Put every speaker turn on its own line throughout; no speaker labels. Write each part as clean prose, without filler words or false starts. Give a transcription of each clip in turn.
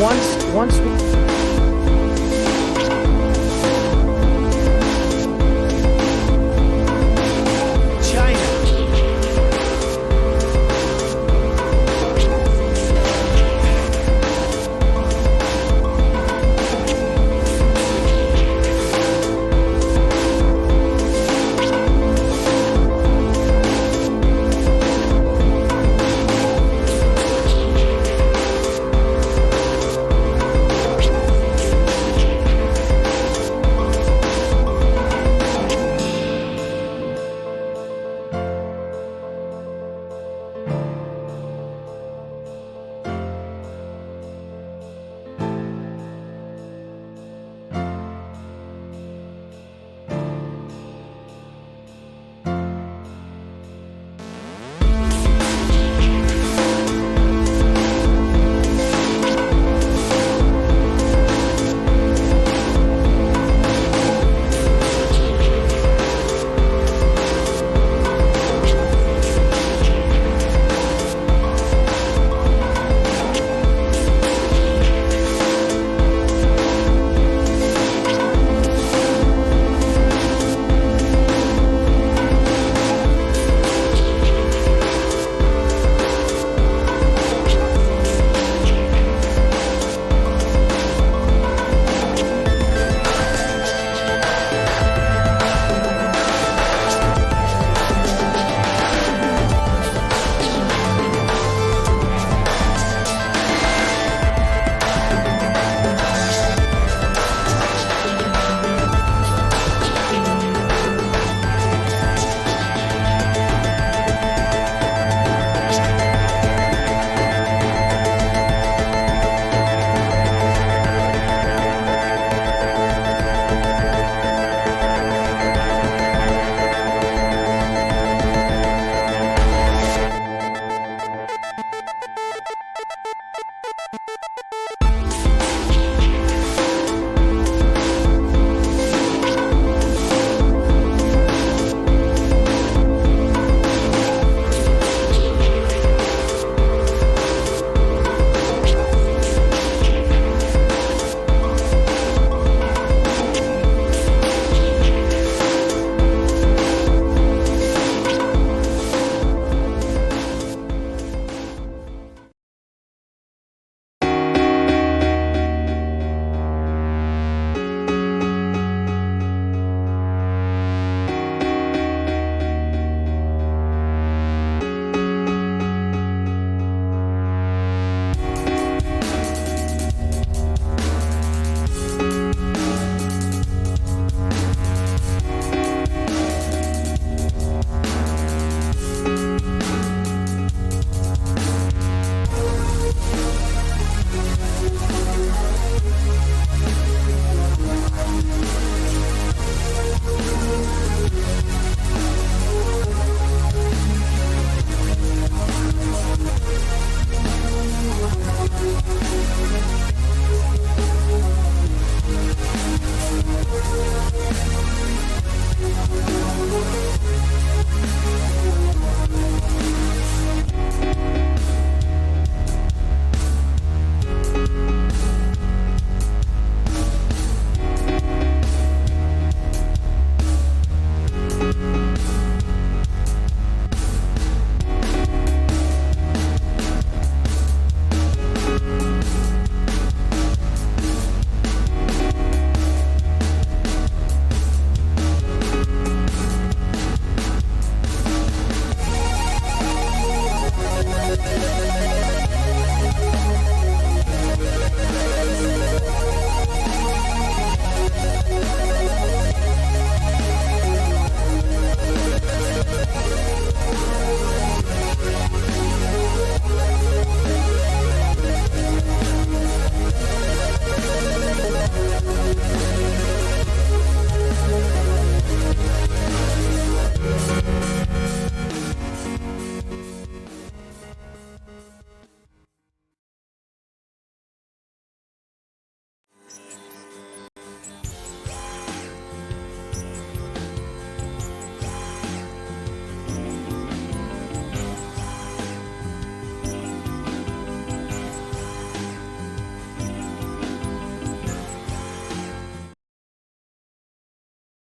once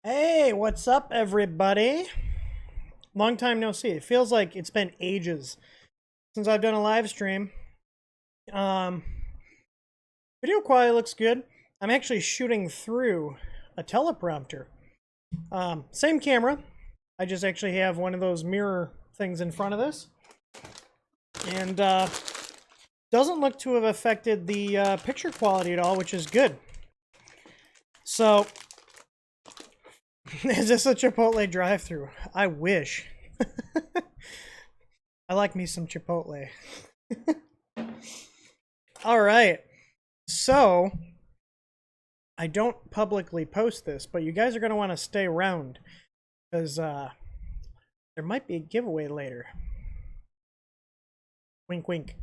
Hey, what's up, everybody? Long time no see. It feels like it's been ages since I've done a live stream. Um, Video quality looks good. I'm actually shooting through a teleprompter. Same camera. I just actually have one of those mirror things in front of this. And doesn't look to have affected the picture quality at all, which is good. So, is this a Chipotle drive-thru? I wish. I like me some Chipotle. All right. So, I don't publicly post this, but you guys are going to want to stay around because there might be a giveaway later. Wink, wink.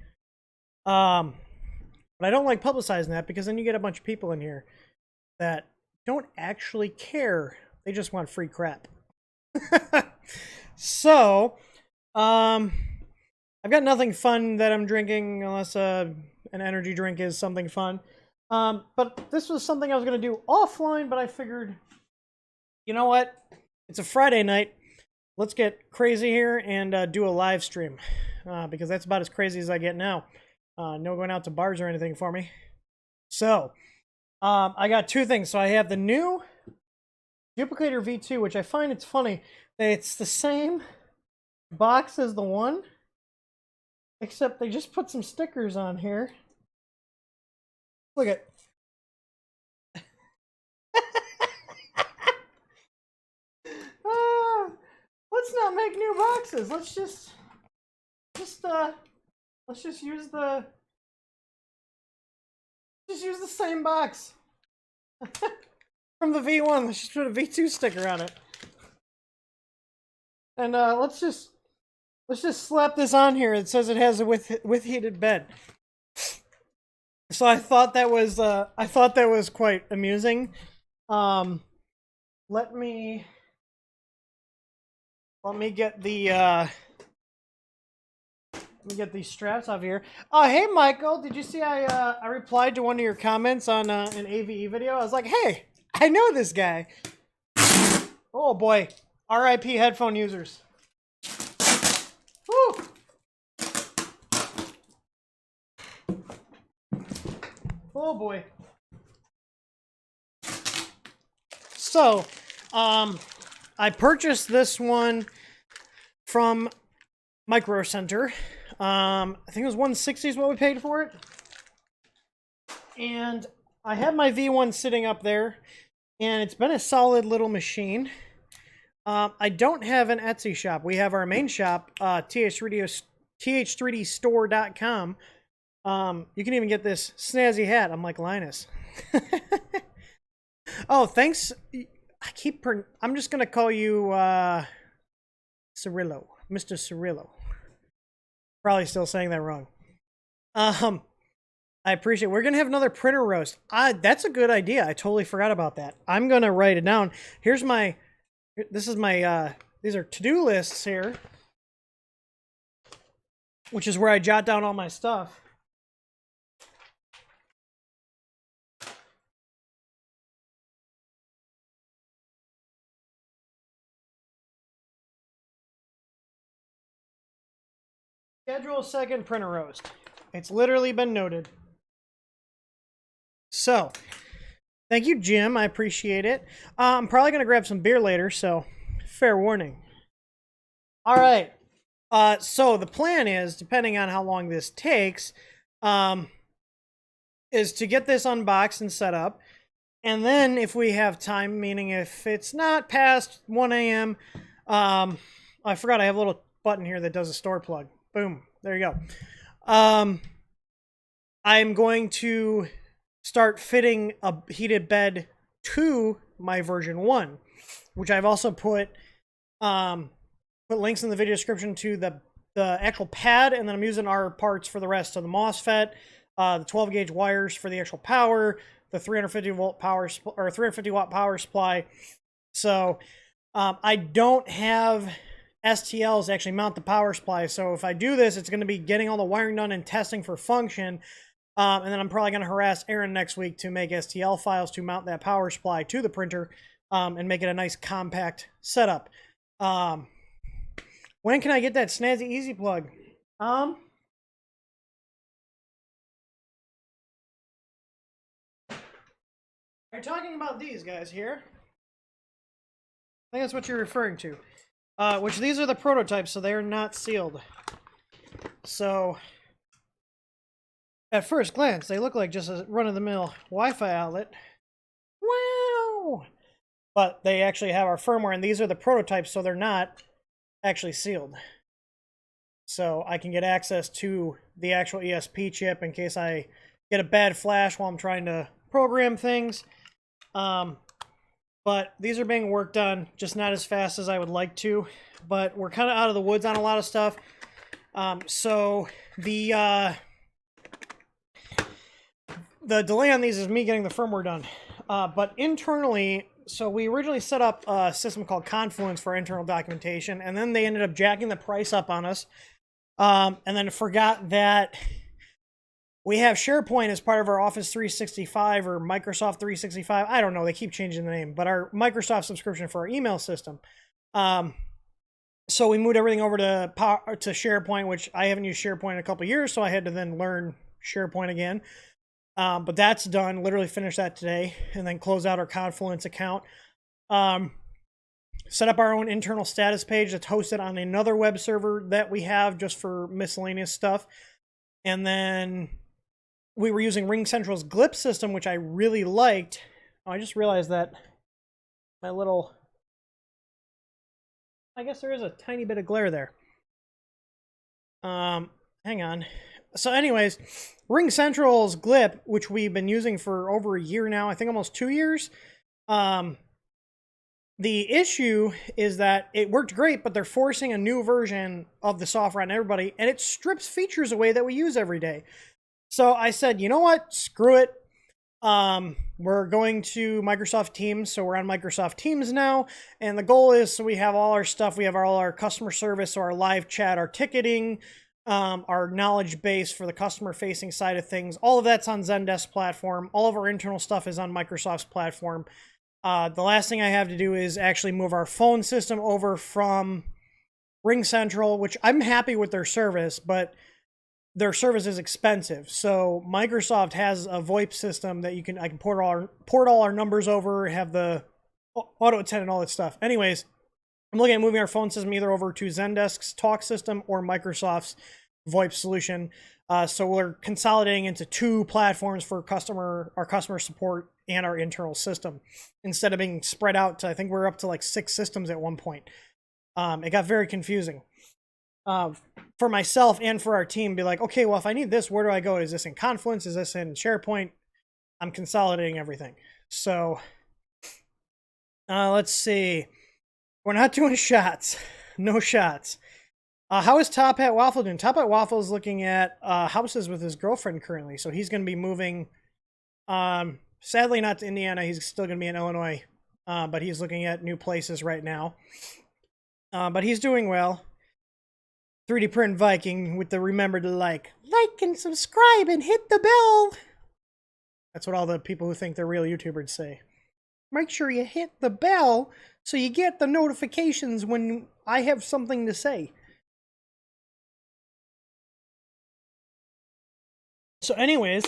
But I don't like publicizing that because then you get a bunch of people in here that don't actually care. They just want free crap. So, I've got nothing fun that I'm drinking unless an energy drink is something fun. But this was something I was going to do offline, but I figured, you know what? It's a Friday night. Let's get crazy here and do a live stream because that's about as crazy as I get now. No going out to bars or anything for me. So, I got two things. So I have the new Duplicator V2, which I find it's funny that it's the same box as the one, except they just put some stickers on here. Look at. Let's not make new boxes. Let's just use the same box. From the V1, let's just put a V2 sticker on it. And let's just slap this on here. It says it has a with heated bed. So I thought that was quite amusing. Let me get the these straps off here. Oh, hey Michael, did you see I replied to one of your comments on an AVE video? I was like, hey, I know this guy. Oh boy, RIP headphone users. Woo! Oh boy. So, I purchased this one from Micro Center. I think it was $160 is what we paid for it. And I have my V1 sitting up there, and it's been a solid little machine. I don't have an Etsy shop. We have our main shop, th3dstore.com. You can even get this snazzy hat. I'm like Linus. Oh, thanks. I'm just gonna call you Cirillo, Mr. Cirillo. Probably still saying that wrong. I appreciate it. We're gonna have another printer roast. That's a good idea. I totally forgot about that. I'm gonna write it down. These are to-do lists here, which is where I jot down all my stuff. Schedule a second printer roast. It's literally been noted. So, thank you, Jim. I appreciate it. I'm probably going to grab some beer later, so fair warning. All right. So the plan is, depending on how long this takes, is to get this unboxed and set up. And then if we have time, meaning if it's not past 1 a.m., I forgot I have a little button here that does a store plug. Boom. There you go. I'm going to start fitting a heated bed to my version 1, which I've also put links in the video description to the actual pad, and then I'm using our parts for the rest of the MOSFET, the 12 gauge wires for the actual power, the 350 watt power supply. So I don't have STLs to actually mount the power supply. So if I do this, it's going to be getting all the wiring done and testing for function. And then I'm probably going to harass Aaron next week to make STL files to mount that power supply to the printer. and make it a nice compact setup. When can I get that snazzy easy plug? Are you talking about these guys here? I think that's what you're referring to. Which these are the prototypes, so they are not sealed. So, at first glance, they look like just a run-of-the-mill Wi-Fi outlet. Wow! But they actually have our firmware, and these are the prototypes, so they're not actually sealed. So I can get access to the actual ESP chip in case I get a bad flash while I'm trying to program things. But these are being worked on, just not as fast as I would like to. But we're kind of out of the woods on a lot of stuff. So the delay on these is me getting the firmware done. But internally, so we originally set up a system called Confluence for internal documentation, and then they ended up jacking the price up on us. And then forgot that we have SharePoint as part of our Office 365 or Microsoft 365. I don't know. They keep changing the name, but our Microsoft subscription for our email system. So we moved everything over to SharePoint, which I haven't used SharePoint in a couple of years, so I had to then learn SharePoint again. But that's done. Literally finished that today, and then close out our Confluence account. Set up our own internal status page that's hosted on another web server that we have just for miscellaneous stuff. And then we were using RingCentral's Glip system, which I really liked. Oh, I just realized that my little... I guess there is a tiny bit of glare there. Hang on. So anyways, RingCentral's Glip, which we've been using for over a year now, I think almost 2 years. The issue is that it worked great, but they're forcing a new version of the software on everybody, and it strips features away that we use every day. So I said, you know what? Screw it. We're going to Microsoft Teams, so we're on Microsoft Teams now, and the goal is so we have all our stuff. We have all our customer service, so our live chat, our ticketing, our knowledge base for the customer-facing side of things. All of that's on Zendesk platform. All of our internal stuff is on Microsoft's platform. The last thing I have to do is actually move our phone system over from RingCentral, which I'm happy with their service, but their service is expensive. So Microsoft has a VoIP system that I can port all our numbers over, have the auto attend and all that stuff. Anyways, I'm looking at moving our phone system either over to Zendesk's talk system or Microsoft's VoIP solution. So we're consolidating into 2 platforms for our customer support and our internal system instead of being spread out to, I think we're up to like 6 systems at one point. It got very confusing for myself and for our team. Be like, okay, well, if I need this, where do I go? Is this in Confluence? Is this in SharePoint? I'm consolidating everything. So let's see. We're not doing shots. No shots. How is Top Hat Waffle doing? Top Hat Waffle is looking at houses with his girlfriend currently. So he's going to be moving, sadly not to Indiana. He's still going to be in Illinois. But he's looking at new places right now. But he's doing well. 3D Print Viking with the remember to like and subscribe and hit the bell. That's what all the people who think they're real YouTubers say. Make sure you hit the bell so you get the notifications when I have something to say. So anyways,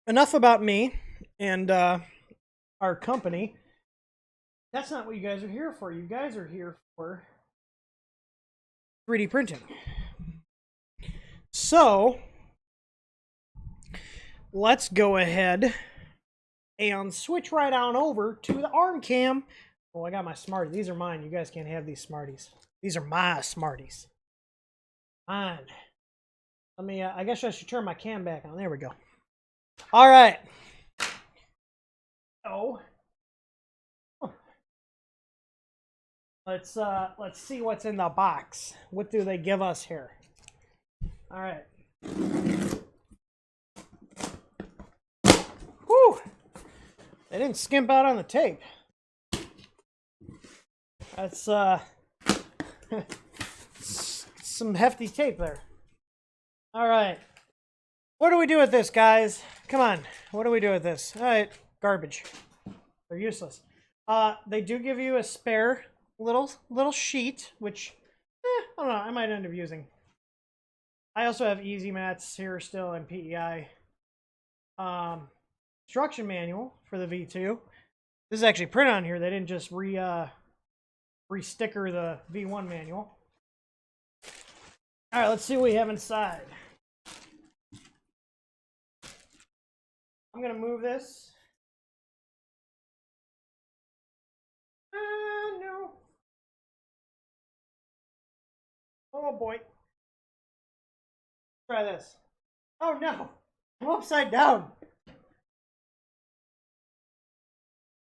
enough about me and our company. That's not what you guys are here for. You guys are here for 3D printing. So let's go ahead and switch right on over to the arm cam. Oh, I got my Smarties. These are mine. You guys can't have these Smarties. These are my Smarties. Mine. Let me, I guess I should turn my cam back on. There we go. All right. So, let's see what's in the box. What do they give us here? All right. Whew. They didn't skimp out on the tape. That's some hefty tape there. All right. What do we do with this, guys? Come on. What do we do with this? All right. garbage. They're useless. They do give you a spare little sheet, which I don't know, I might end up using. I also have easy mats here still and PEI. Instruction manual for the V2. This is actually printed on here. They didn't just re-sticker the V1 manual. All right, let's see what we have inside. I'm gonna move this. No. Oh boy. Try this. Oh no, I'm upside down.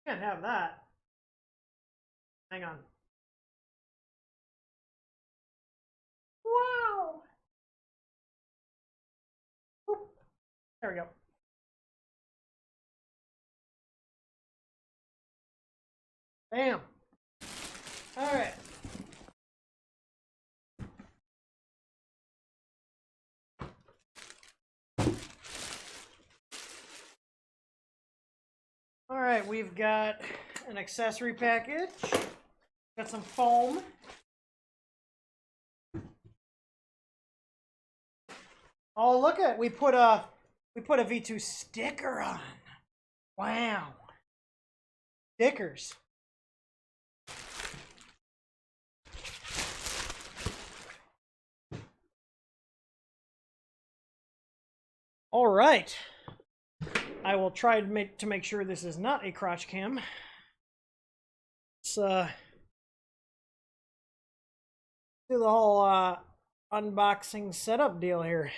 Can't have that. Hang on. Wow. Oop. There we go. Bam. All right. All right, we've got an accessory package. Got some foam. Oh, look at, we put a V2 sticker on. Wow. Stickers. All right. I will try to make sure this is not a crotch cam. Let's do the whole unboxing setup deal here.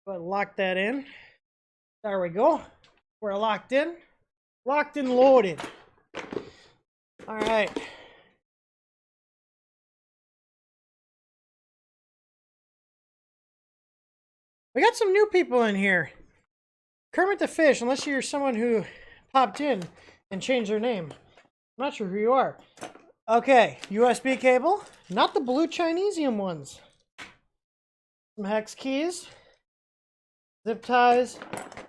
But lock that in. There we go. We're locked in. Locked and loaded. All right. We got some new people in here. Kermit the Fish, unless you're someone who popped in and changed their name. I'm not sure who you are. Okay, USB cable. Not the blue Chinesium ones. Some hex keys. Zip ties.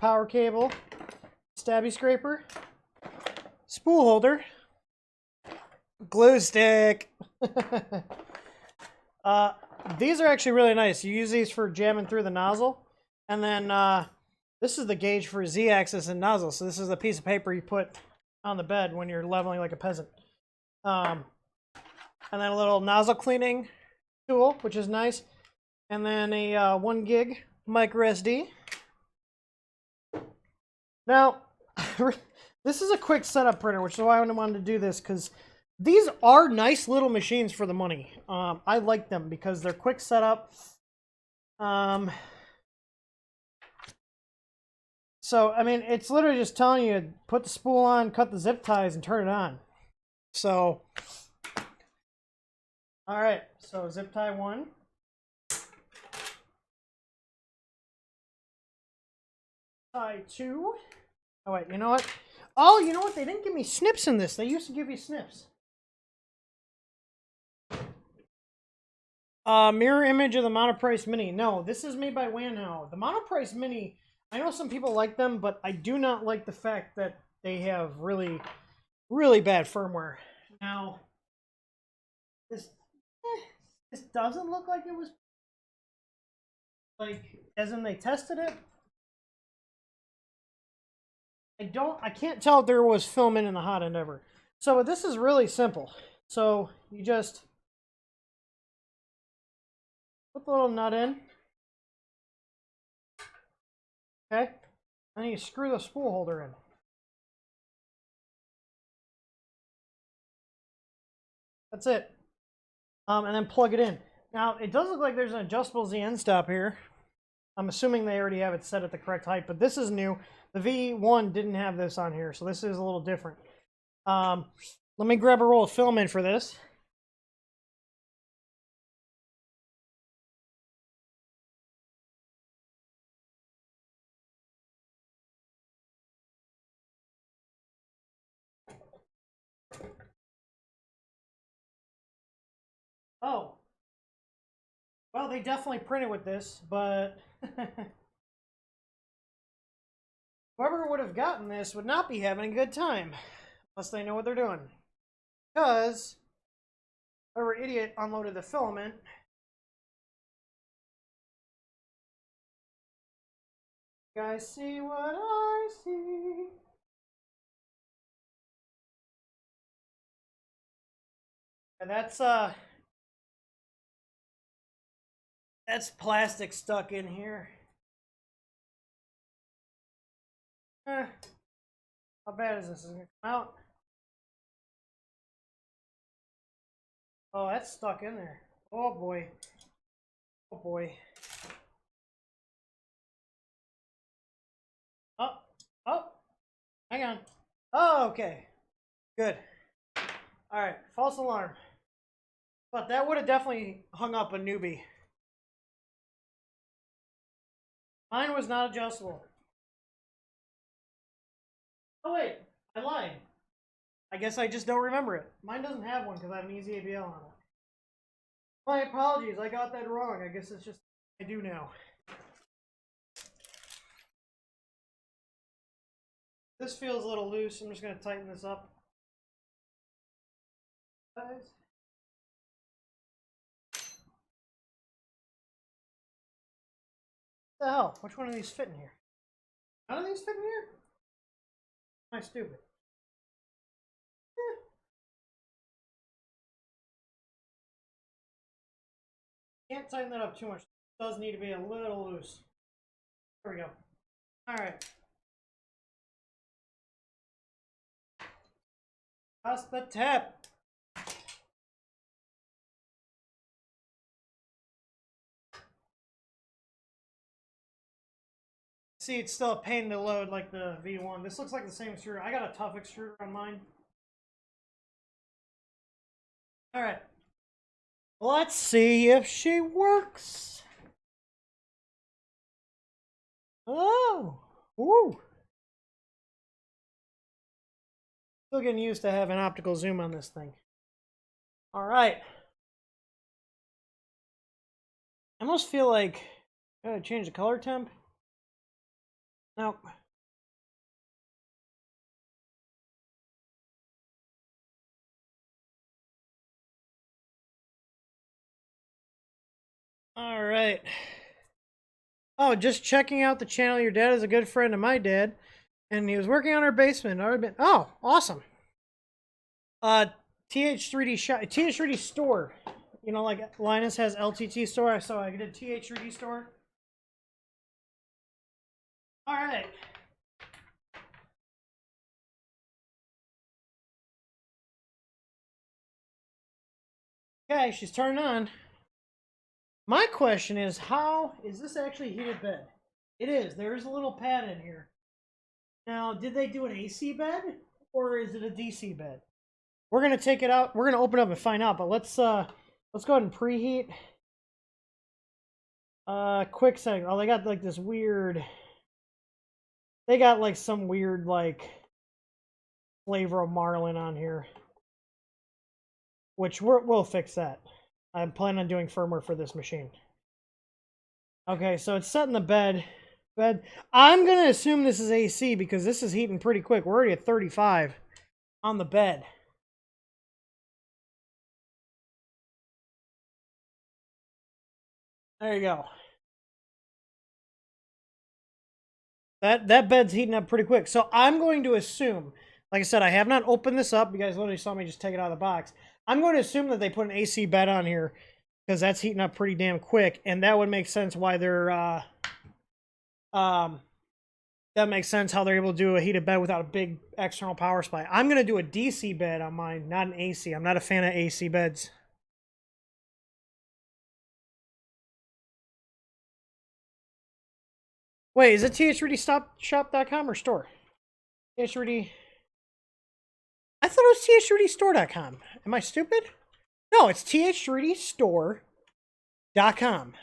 Power cable. Stabby scraper. Spool holder. Glue stick. These are actually really nice. You use these for jamming through the nozzle. And then this is the gauge for Z-axis and nozzle. So this is a piece of paper you put on the bed when you're leveling like a peasant. And then a little nozzle cleaning tool, which is nice. And then a 1 gig micro SD. Now, this is a quick setup printer, which is why I wanted to do this, because these are nice little machines for the money. I like them because they're quick setup. So, I mean, it's literally just telling you, put the spool on, cut the zip ties, and turn it on. So, all right, so zip tie 1. Tie 2. Oh, wait, you know what? Oh, you know what? They didn't give me snips in this. They used to give you snips. Mirror image of the Monoprice Mini. No, this is made by Wanhao. The Monoprice Mini, I know some people like them, but I do not like the fact that they have really, really bad firmware. Now, this doesn't look like it was, like, as in they tested it. I can't tell if there was filament in the hot end ever. So this is really simple. So you just put the little nut in. Okay. And then you screw the spool holder in. That's it. And then plug it in. Now, it does look like there's an adjustable Z end stop here. I'm assuming they already have it set at the correct height, but this is new. The V1 didn't have this on here, so this is a little different. Let me grab a roll of filament for this. Oh. Well, they definitely printed with this, but whoever would have gotten this would not be having a good time. Unless they know what they're doing. Because whoever idiot unloaded the filament. You guys see what I see? And that's plastic stuck in here. How bad is this? Is it gonna come out? Oh, that's stuck in there. Oh boy. Oh boy. Oh, oh, hang on. Oh, okay. Good. Alright, false alarm. But that would have definitely hung up a newbie. Mine was not adjustable. Oh wait, I lied. I guess I just don't remember it. Mine doesn't have one because I have an easy ABL on it. My apologies, I got that wrong. I guess it's just I do now. This feels a little loose. I'm just going to tighten this up. Guys. What the hell? Which one of these fit in here? None of these fit in here? Am I stupid? Can't tighten that up too much. It does need to be a little loose. There we go. Alright. That's the tip. See, it's still a pain to load like the V1. This looks like the same extruder. I got a tough extruder on mine. Alright. Let's see if she works. Oh! Woo! Still getting used to having optical zoom on this thing. Alright. I almost feel like I gotta change the color temp. Nope. Alright. Oh, just checking out the channel. Your dad is a good friend of my dad. And he was working on our basement. Oh, awesome. TH3D shop, TH3D store. You know, like Linus has LTT store, so I did TH3D store. All right. Okay, she's turned on. My question is, how is this actually heated bed? It is. There is a little pad in here. Now, did they do an AC bed or is it a DC bed? We're gonna take it out. We're gonna open it up and find out. But let's go ahead and preheat. Quick setting. Oh, they got like this weird. They got like some weird like flavor of marlin on here, which we'll fix that. I'm planning on doing firmware for this machine. Okay, so it's set in the bed. I'm gonna assume this is AC because this is heating pretty quick. We're already at 35 on the bed. There you go. That bed's heating up pretty quick. So I'm going to assume, like I said, I have not opened this up. You guys literally saw me just take it out of the box. I'm going to assume that they put an AC bed on here because that's heating up pretty damn quick, and that would make sense why they're that makes sense how they're able to do a heated bed without a big external power supply. I'm going to do a DC bed on mine, not an AC. I'm not a fan of AC beds. Wait, is it th3dshop.com or store? th3d. I thought it was th3dstore.com. Am I stupid? No, it's th3dstore.com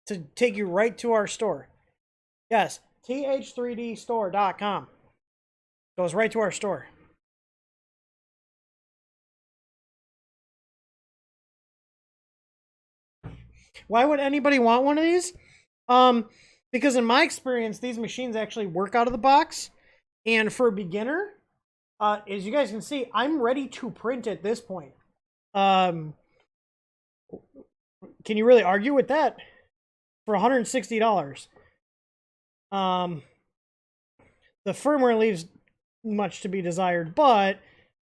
to take you right to our store. Yes, th3dstore.com goes right to our store. Why would anybody want one of these? Because in my experience, these machines actually work out of the box. And for a beginner, as you guys can see, I'm ready to print at this point. Can you really argue with that? For $160. The firmware leaves much to be desired, but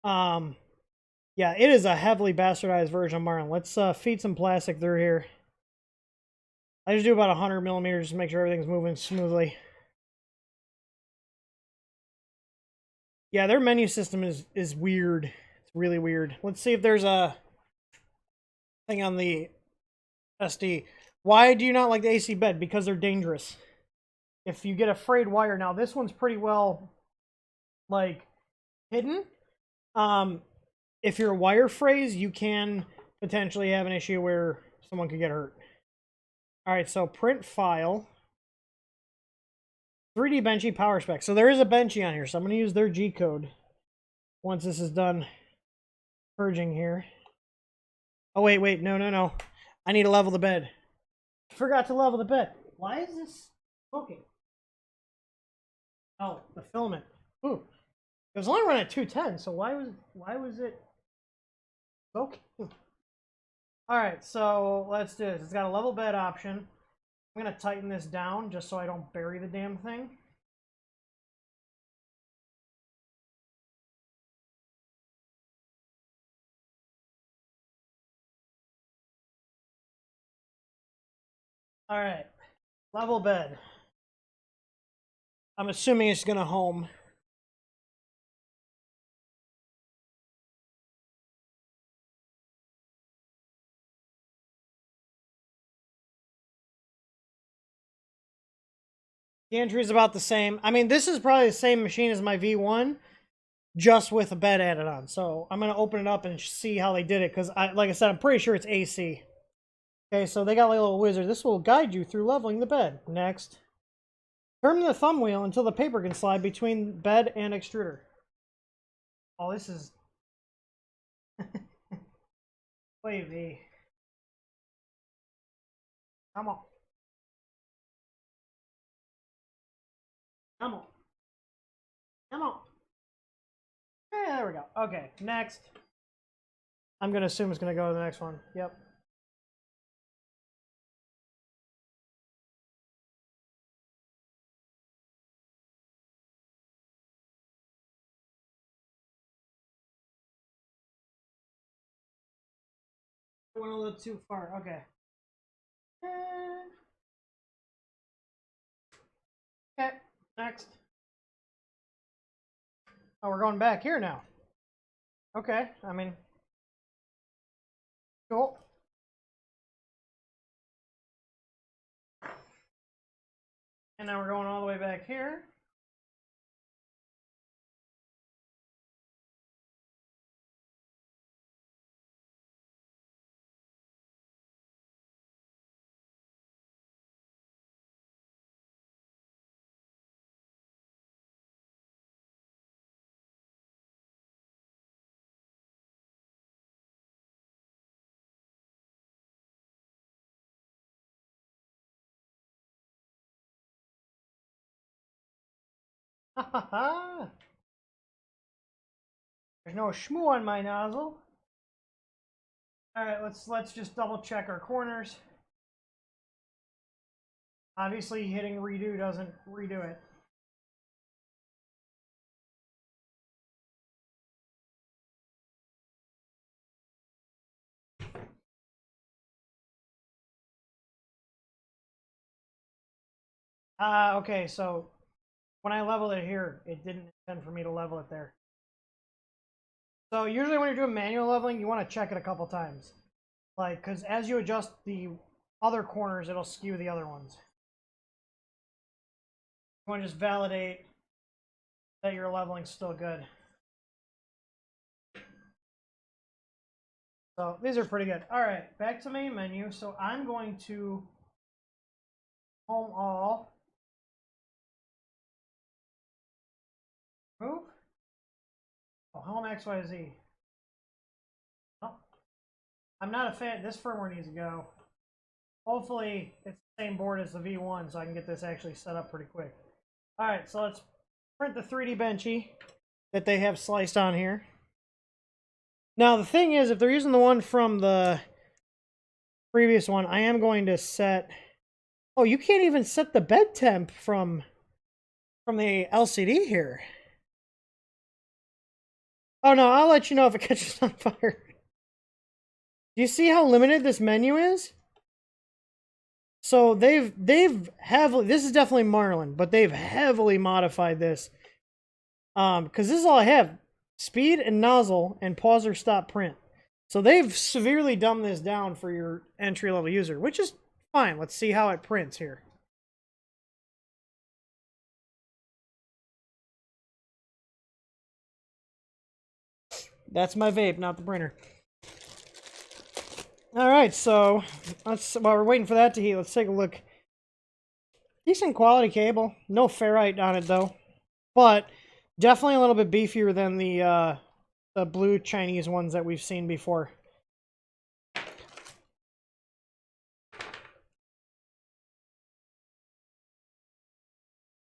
yeah, it is a heavily bastardized version of Martin. Let's feed some plastic through here. I just do about 100 millimeters to make sure everything's moving smoothly. Yeah, their menu system is weird. It's really weird. Let's see if there's a thing on the SD. Why do you not like the AC bed? Because they're dangerous. If you get a frayed wire, now this one's pretty well, like, hidden. If your wire frays, you can potentially have an issue where someone could get hurt. All right, so print file. 3D Benchy power spec. So there is a Benchy on here, so I'm going to use their G code once this is done purging here. Oh, wait, no. I need to level the bed. Forgot to level the bed. Why is this smoking? Oh, the filament. Ooh. It was only running at 210, so why was it smoking? Alright, so let's do this. It's got a level bed option. I'm going to tighten this down just so I don't bury the damn thing. Alright, level bed. I'm assuming it's going to home. The entry is about the same. I mean, this is probably the same machine as my V1, just with a bed added on. So I'm going to open it up and see how they did it, because, like I said, I'm pretty sure it's AC. Okay, so they got like a little wizard. This will guide you through leveling the bed. Next. Turn the thumb wheel until the paper can slide between bed and extruder. Oh, this is... wavy. Come on. Come on. Come on. Yeah, there we go. Okay, next. I'm going to assume it's going to go to the next one. Yep. I went a little too far. Okay. Okay, next. Oh, we're going back here now. Okay, I mean, cool. And now we're going all the way back here. Ha ha ha! There's no shmoo on my nozzle. All right, let's just double check our corners. Obviously, hitting redo doesn't redo it. Okay, so when I leveled it here, it didn't intend for me to level it there. So usually when you're doing manual leveling, you want to check it a couple times. Like, because as you adjust the other corners, it'll skew the other ones. You want to just validate that your leveling's still good. So these are pretty good. All right, back to main menu. So I'm going to home all. Move. Oh, home XYZ. Oh, I'm not a fan. This firmware needs to go. Hopefully it's same board as the V1, so I can get this actually set up pretty quick. All right, so let's print the 3D benchy that they have sliced on here. Now, the thing is, if they're using the one from the previous one, I am going to set... Oh, you can't even set the bed temp from the LCD here. Oh, no, I'll let you know if it catches on fire. Do you see how limited this menu is? So they've heavily... This is definitely Marlin, but they've heavily modified this. Because this is all I have. Speed and nozzle and pause or stop print. So they've severely dumbed this down for your entry-level user, which is fine. Let's see how it prints here. That's my vape, not the printer. All right, so while we're waiting for that to heat, let's take a look. Decent quality cable. No ferrite on it, though. But definitely a little bit beefier than the blue Chinese ones that we've seen before.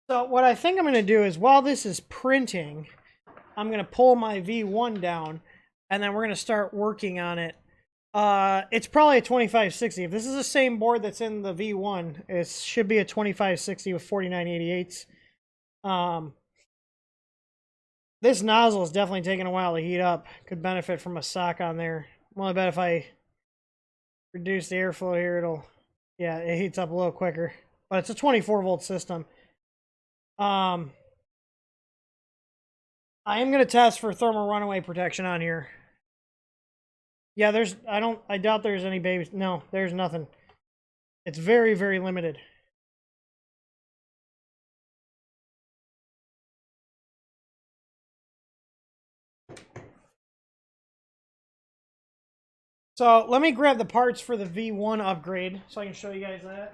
So what I think I'm going to do is, while this is printing, I'm going to pull my V1 down, and then we're going to start working on it. It's probably a 2560. If this is the same board that's in the V1, it should be a 2560 with 4988s. This nozzle is definitely taking a while to heat up. Could benefit from a sock on there. Well, I bet if I reduce the airflow here, yeah, it heats up a little quicker. But it's a 24-volt system. I am going to test for thermal runaway protection on here. Yeah, I doubt there's any babies. No, there's nothing. It's very, very limited. So let me grab the parts for the V1 upgrade so I can show you guys that.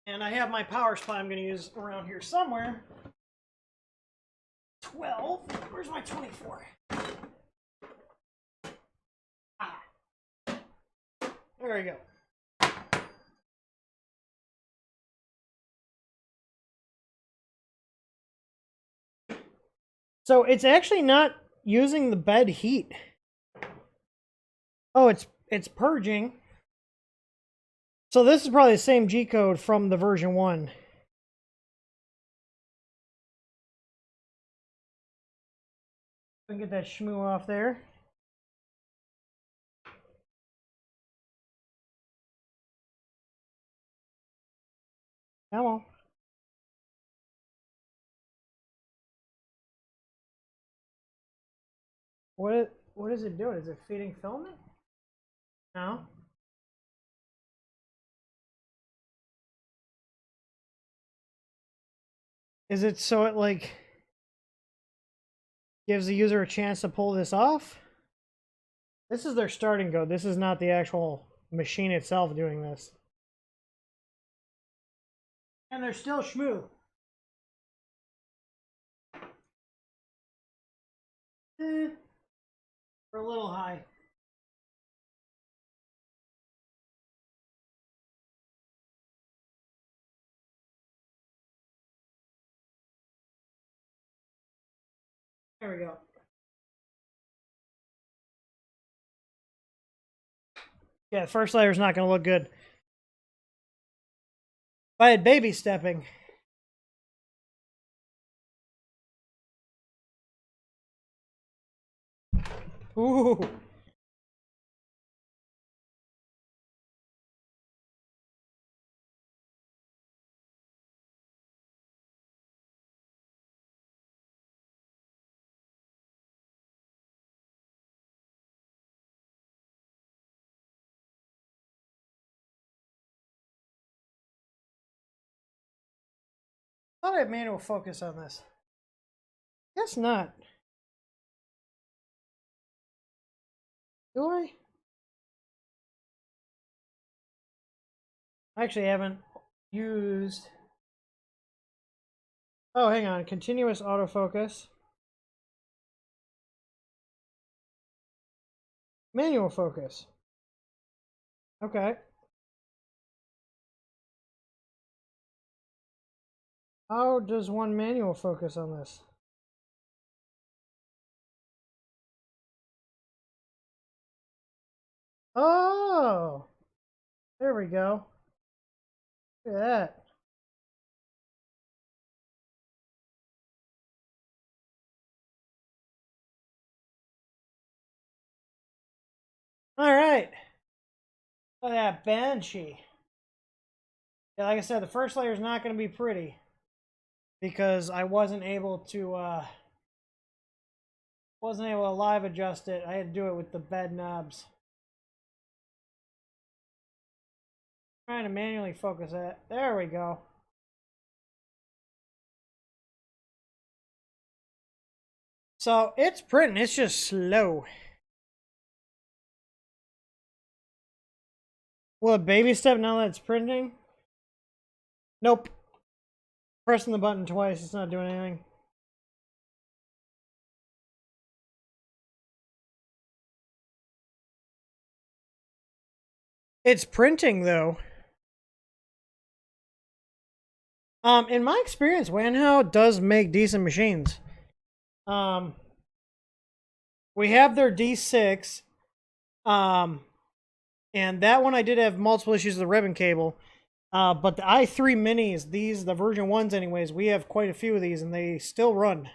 And I have my power supply I'm going to use around here somewhere. 12. Where's my 24? Ah. There we go. So it's actually not using the bed heat. Oh, it's purging. So this is probably the same G code from the version 1. We can get that shmoo off there. Come on. What is it doing? Is it feeding filament? No. Is it so it like gives the user a chance to pull this off? This is their starting code. This is not the actual machine itself doing this. And they're still shmoo. We're a little high. There we go. Yeah, the first layer is not going to look good. If I had baby stepping. Ooh. I thought I had manual focus on this. Guess not. Do I? I actually haven't used... Oh, hang on. Continuous autofocus. Manual focus. Okay. How does one manual focus on this? Oh! There we go. Look at that. Alright. Look at that Banshee. Yeah, like I said, the first layer is not going to be pretty. Because I wasn't able to live adjust it. I had to do it with the bed knobs. Trying to manually focus it. There we go. So it's printing, it's just slow. Will a baby step now that it's printing? Nope. Pressing the button twice, it's not doing anything. It's printing though. In my experience, Wanhao does make decent machines. We have their D6. And that one I did have multiple issues with the ribbon cable. But the i3 minis, these, the version 1s anyways, we have quite a few of these and they still run.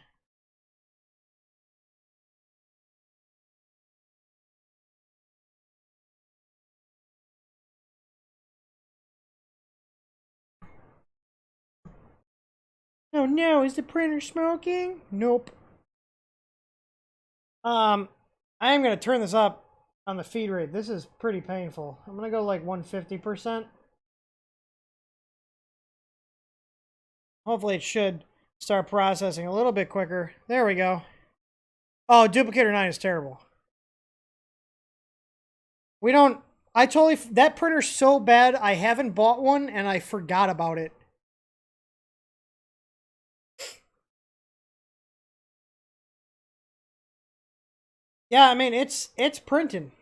Oh no, is the printer smoking? Nope. I am going to turn this up on the feed rate. This is pretty painful. I'm going to go like 150%. Hopefully it should start processing a little bit quicker. There we go. Oh, Duplicator 9 is terrible. We don't... I totally... That printer's so bad, I haven't bought one, and I forgot about it. Yeah, I mean, it's printing.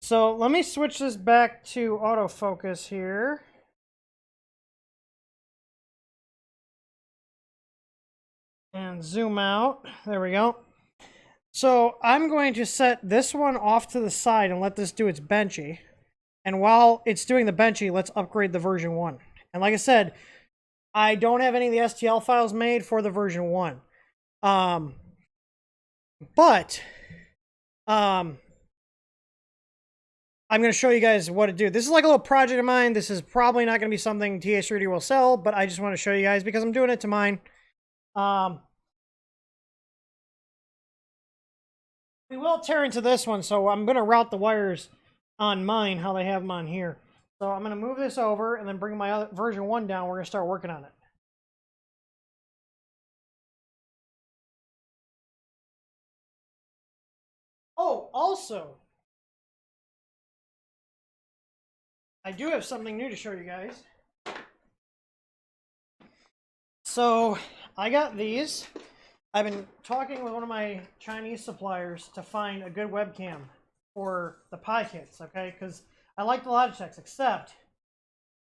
So, let me switch this back to autofocus here. And zoom out. There we go. So, I'm going to set this one off to the side and let this do its benchy. And while it's doing the benchy, let's upgrade the version 1. And like I said, I don't have any of the STL files made for the version 1. But I'm going to show you guys what to do. This is like a little project of mine. This is probably not going to be something TH3D will sell, but I just want to show you guys because I'm doing it to mine. We will tear into this one, so I'm going to route the wires on mine how they have them on here. So I'm going to move this over and then bring my other version 1 down. We're going to start working on it. Oh, also, I do have something new to show you guys. So I got these. I've been talking with one of my Chinese suppliers to find a good webcam for the Pi kits, okay? Because I like the Logitechs, except,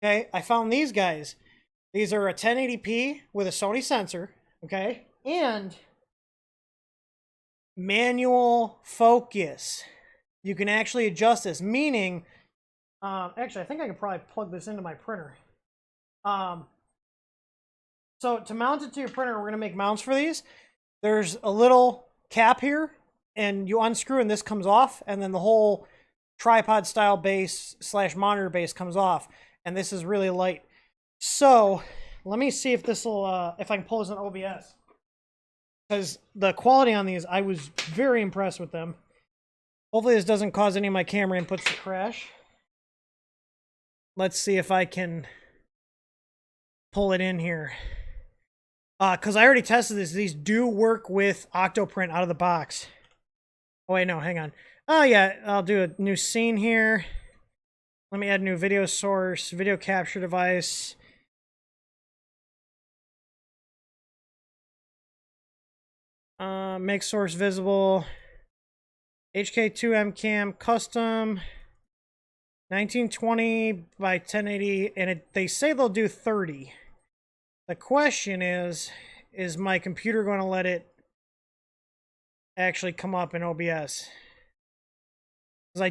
okay, I found these guys. These are a 1080p with a Sony sensor, okay? And manual focus. You can actually adjust this, meaning, actually, I think I could probably plug this into my printer. So to mount it to your printer, we're going to make mounts for these. There's a little cap here, and you unscrew and this comes off, and then the whole tripod style base / monitor base comes off, and this is really light. So let me see if this will, if I can pull this in OBS. Because the quality on these, I was very impressed with them. Hopefully this doesn't cause any of my camera inputs to crash. Let's see if I can pull it in here. Because I already tested this. These do work with Octoprint out of the box. Oh wait, no, hang on. Oh yeah, I'll do a new scene here. Let me add a new video source, video capture device. Make source visible. HK2M cam custom. 1920 by 1080, and they say they'll do 30. The question is my computer going to let it actually come up in OBS? Because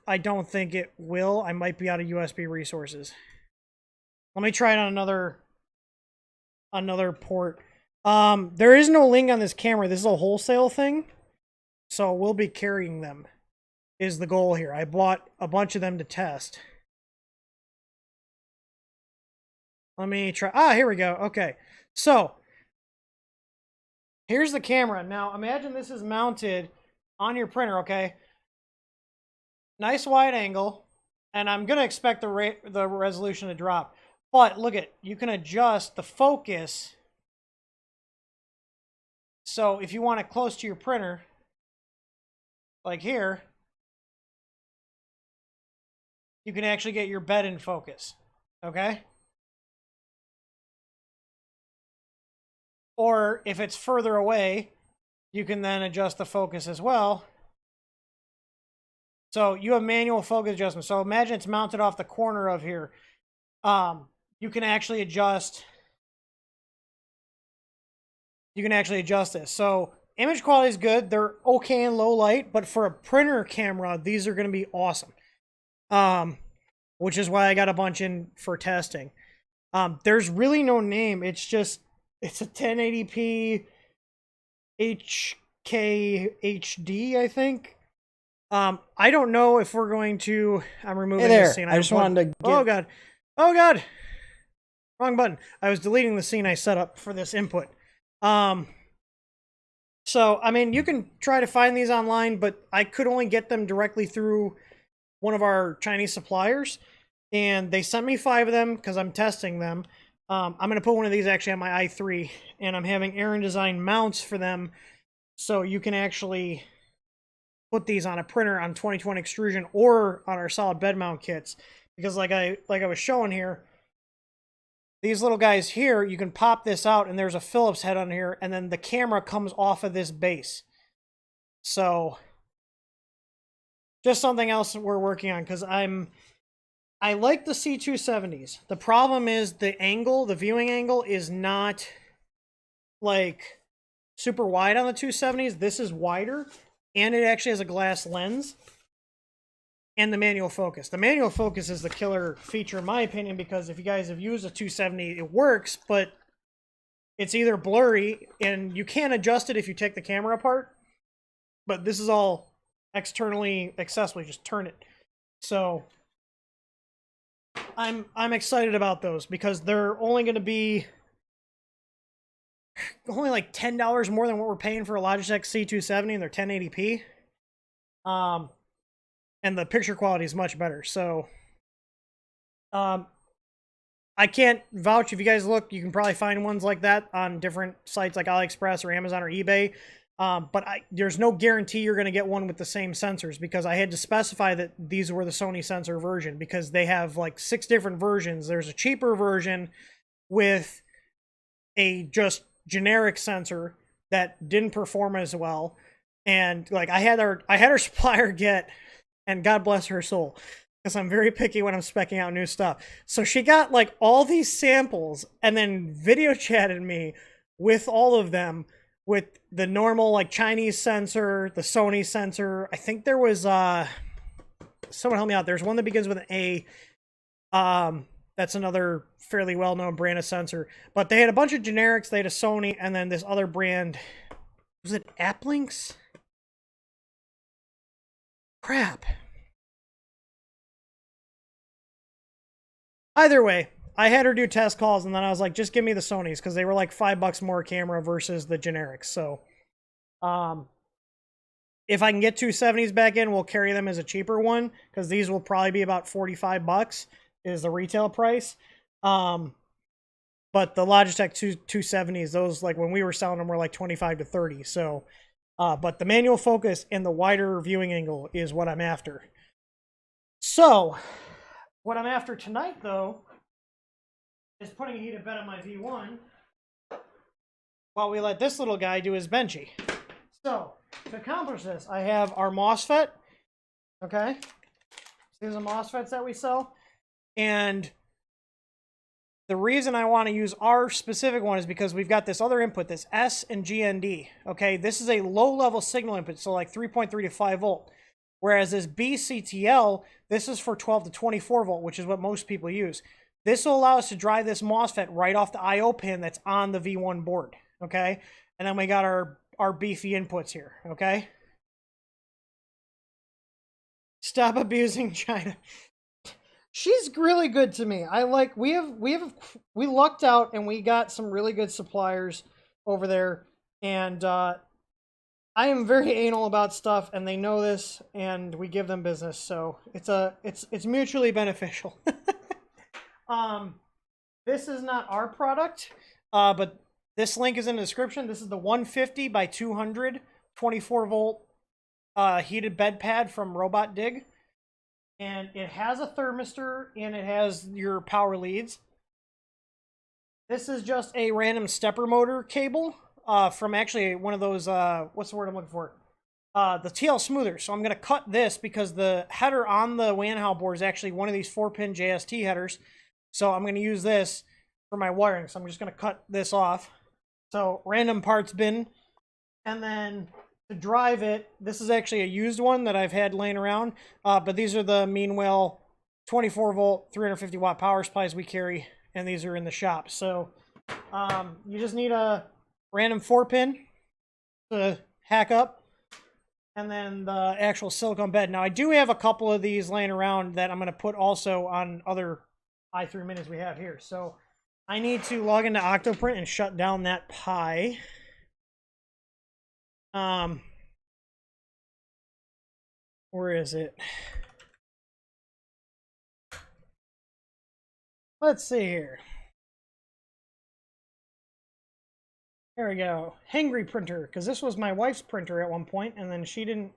I don't think it will. I might be out of USB resources. Let me try it on another port. There is no link on this camera. This is a wholesale thing, so we'll be carrying them. Is the goal here. I bought a bunch of them to test. Let me try. Ah, here we go. Okay. So, here's the camera. Now, imagine this is mounted on your printer, okay? Nice wide angle, and I'm going to expect the resolution to drop. But, look at, you can adjust the focus. So, if you want it close to your printer, like here, you can actually get your bed in focus, okay? Or if it's further away, you can then adjust the focus as well. So you have manual focus adjustment. So imagine it's mounted off the corner of here. You can actually adjust. You can actually adjust this. So image quality is good. They're okay in low light, but for a printer camera, these are going to be awesome. Which is why I got a bunch in for testing. There's really no name. It's just, it's a 1080p HKHD, I think. I don't know if we're going to. I'm removing this scene.
I just wanted to.
Oh god, oh god, wrong button. I was deleting the scene I set up for this input. So I mean, you can try to find these online, but I could only get them directly through one of our Chinese suppliers, and they sent me 5 of them because I'm testing them. I'm going to put one of these actually on my i3, and I'm having Aaron design mounts for them, so you can actually put these on a printer on 2020 extrusion or on our solid bed mount kits. Because like I was showing here, these little guys here, you can pop this out, and there's a Phillips head on here, and then the camera comes off of this base. So just something else we're working on, because I like the C270s. The problem is the angle, the viewing angle is not like super wide on the 270s. This is wider, and it actually has a glass lens and the manual focus. The manual focus is the killer feature in my opinion, because if you guys have used a 270, it works, but it's either blurry, and you can't adjust it if you take the camera apart, but this is all externally accessible. You just turn it. So I'm excited about those, because they're only going to be only like $10 more than what we're paying for a Logitech C270, and they're 1080p. And the picture quality is much better. So I can't vouch. If you guys look, you can probably find ones like that on different sites like AliExpress or Amazon or eBay. But there's no guarantee you're going to get one with the same sensors, because I had to specify that these were the Sony sensor version, because they have like 6 different versions. There's a cheaper version with a just generic sensor that didn't perform as well. And like I had our supplier get, and God bless her soul, because I'm very picky when I'm speccing out new stuff. So she got like all these samples and then video chatted me with all of them, with the normal like Chinese sensor, the Sony sensor. I think there was someone help me out. There's one that begins with an A. That's another fairly well-known brand of sensor. But they had a bunch of generics. They had a Sony, and then this other brand. Was it Applinks? Crap. Either way, I had her do test calls, and then I was like, just give me the Sonys, because they were like $5 more camera versus the generics. So, if I can get 270s back in, we'll carry them as a cheaper one, because these will probably be about $45 is the retail price. But the Logitech 270s, those, like when we were selling them, were like 25 to 30. So But the manual focus and the wider viewing angle is what I'm after. So, what I'm after tonight, though, is putting a heated bed on my V1 while we let this little guy do his benchy. So, to accomplish this, I have our MOSFET, okay? These are the MOSFETs that we sell. And the reason I want to use our specific one is because we've got this other input, this S and GND, okay? This is a low-level signal input, so like 3.3 to 5 volt. Whereas this BCTL, this is for 12 to 24 volt, which is what most people use. This will allow us to drive this MOSFET right off the I/O pin that's on the V1 board, okay? And then we got our beefy inputs here, okay? Stop abusing China. She's really good to me. I like, we lucked out and we got some really good suppliers over there, and I am very anal about stuff, and they know this, and we give them business, so it's mutually beneficial. This is not our product, but this link is in the description. This is the 150 by 200 24 volt heated bed pad from Robot Dig. And it has a thermistor, and it has your power leads. This is just a random stepper motor cable from actually one of those, what's the word I'm looking for? The TL smoothers. So I'm going to cut this because the header on the Wanhao board is actually one of these 4-pin JST headers. So I'm going to use this for my wiring. So I'm just going to cut this off. So random parts bin. And then to drive it, this is actually a used one that I've had laying around, but these are the Meanwell 24 volt 350 watt power supplies we carry, and these are in the shop. So you just need a random 4-pin to hack up, and then the actual silicone bed. Now I do have a couple of these laying around that I'm going to put also on other i3 minis we have here. So I need to log into Octoprint and shut down that Pi. Where is it? Let's see here. There we go. Hangry printer, because this was my wife's printer at one point, and then she didn't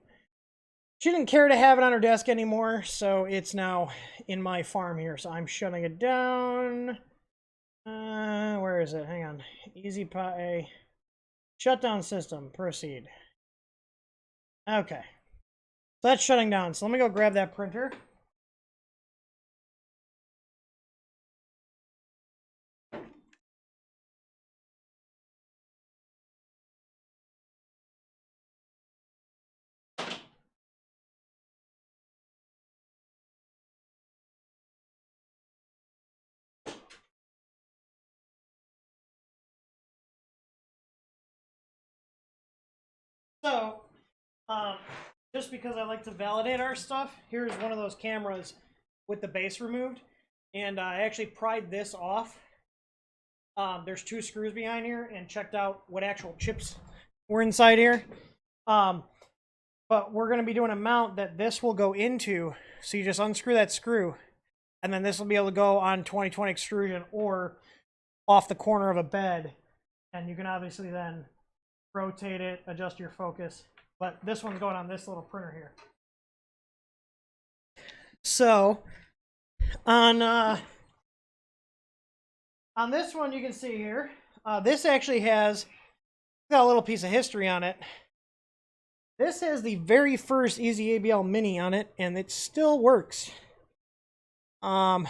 care to have it on her desk anymore, so it's now in my farm here. So I'm shutting it down. Where is it? Hang on. Easy Pi. Shutdown system. Proceed. Okay. So that's shutting down. So let me go grab that printer. So, just because I like to validate our stuff, here's one of those cameras with the base removed, and I actually pried this off. There's 2 screws behind here, and checked out what actual chips were inside here. But we're going to be doing a mount that this will go into, so you just unscrew that screw, and then this will be able to go on 2020 extrusion or off the corner of a bed, and you can obviously then rotate it, adjust your focus. But this one's going on this little printer here. So on this one, you can see here, this actually has got a little piece of history on it. This has the very first Easy ABL Mini on it, and it still works. Let's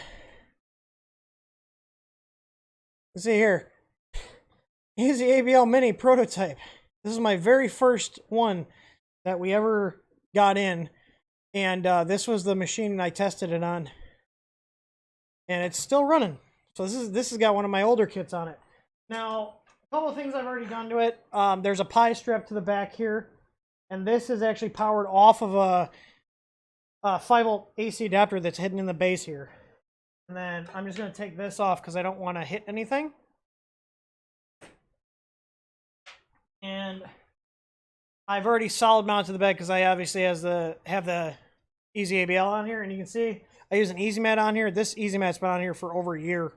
see here. Easy ABL Mini prototype. This is my very first one that we ever got in, and this was the machine I tested it on, and it's still running. So this has got one of my older kits on it. Now, a couple of things I've already done to it. There's a Pi strap to the back here, and this is actually powered off of a 5-volt AC adapter that's hidden in the base here. And then I'm just going to take this off because I don't want to hit anything. And I've already solid mounted the bed because I obviously have the Easy ABL on here, and you can see I use an Easy Mat on here. This Easy Mat's been on here for over a year,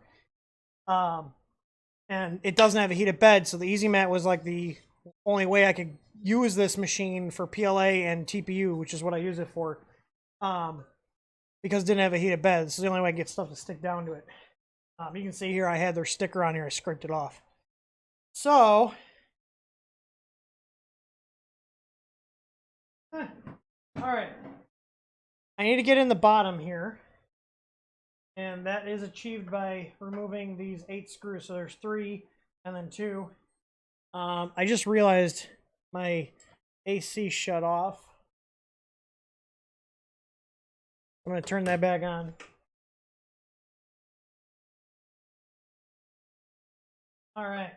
and it doesn't have a heated bed, so the Easy Mat was like the only way I could use this machine for PLA and TPU, which is what I use it for, because it didn't have a heated bed. This is the only way I get stuff to stick down to it. You can see here I had their sticker on here. I scraped it off. So, all right. I need to get in the bottom here. And that is achieved by removing these 8 screws. So there's 3 and then 2. I just realized my AC shut off. I'm going to turn that back on. All right.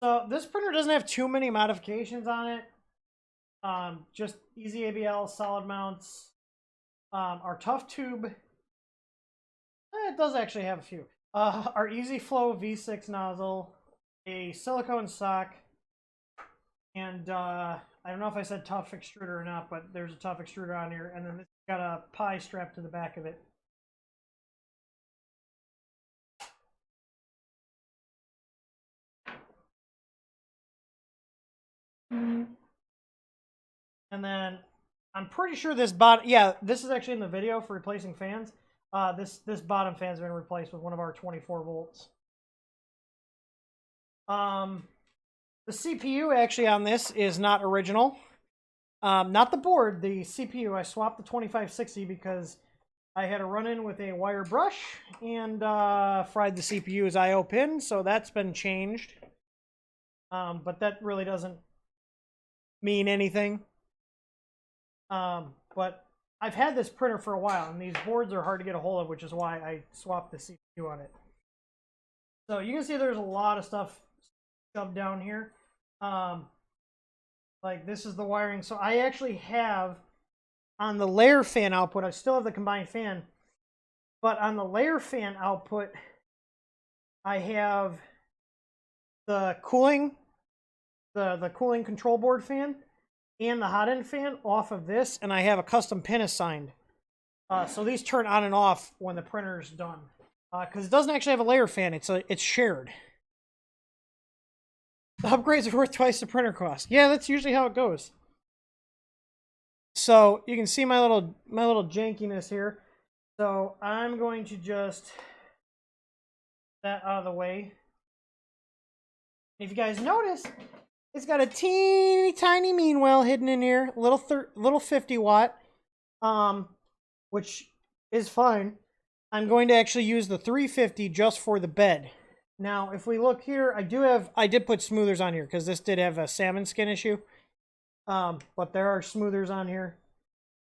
So this printer doesn't have too many modifications on it. Just easy ABL, solid mounts. Our tough tube. It does actually have a few. Our easy flow V6 nozzle, a silicone sock, and I don't know if I said tough extruder or not, but there's a tough extruder on here, and then it's got a pie strapped to the back of it. And then I'm pretty sure this bottom, yeah, this is actually in the video for replacing fans. This bottom fan's been replaced with one of our 24 volts. The CPU actually on this is not original. Not the board, the CPU. I swapped the 2560 because I had a run-in with a wire brush and fried the CPU's I/O pin, so that's been changed. But that really doesn't mean anything. But I've had this printer for a while, and these boards are hard to get a hold of, which is why I swapped the CPU on it. So you can see there's a lot of stuff shoved down here. Like this is the wiring. So I actually have on the layer fan output, I still have the combined fan, but on the layer fan output, I have the cooling, the cooling control board fan and the hot end fan off of this, and I have a custom pin assigned. So these turn on and off when the printer's done. Because it doesn't actually have a layer fan, it's shared. The upgrades are worth twice the printer cost. Yeah, that's usually how it goes. So you can see my little jankiness here. So I'm going to just that out of the way. If you guys notice, it's got a teeny tiny mean well hidden in here, little 50 watt, which is fine. I'm going to actually use the 350 just for the bed. Now, if we look here, I did put smoothers on here because this did have a salmon skin issue. But there are smoothers on here.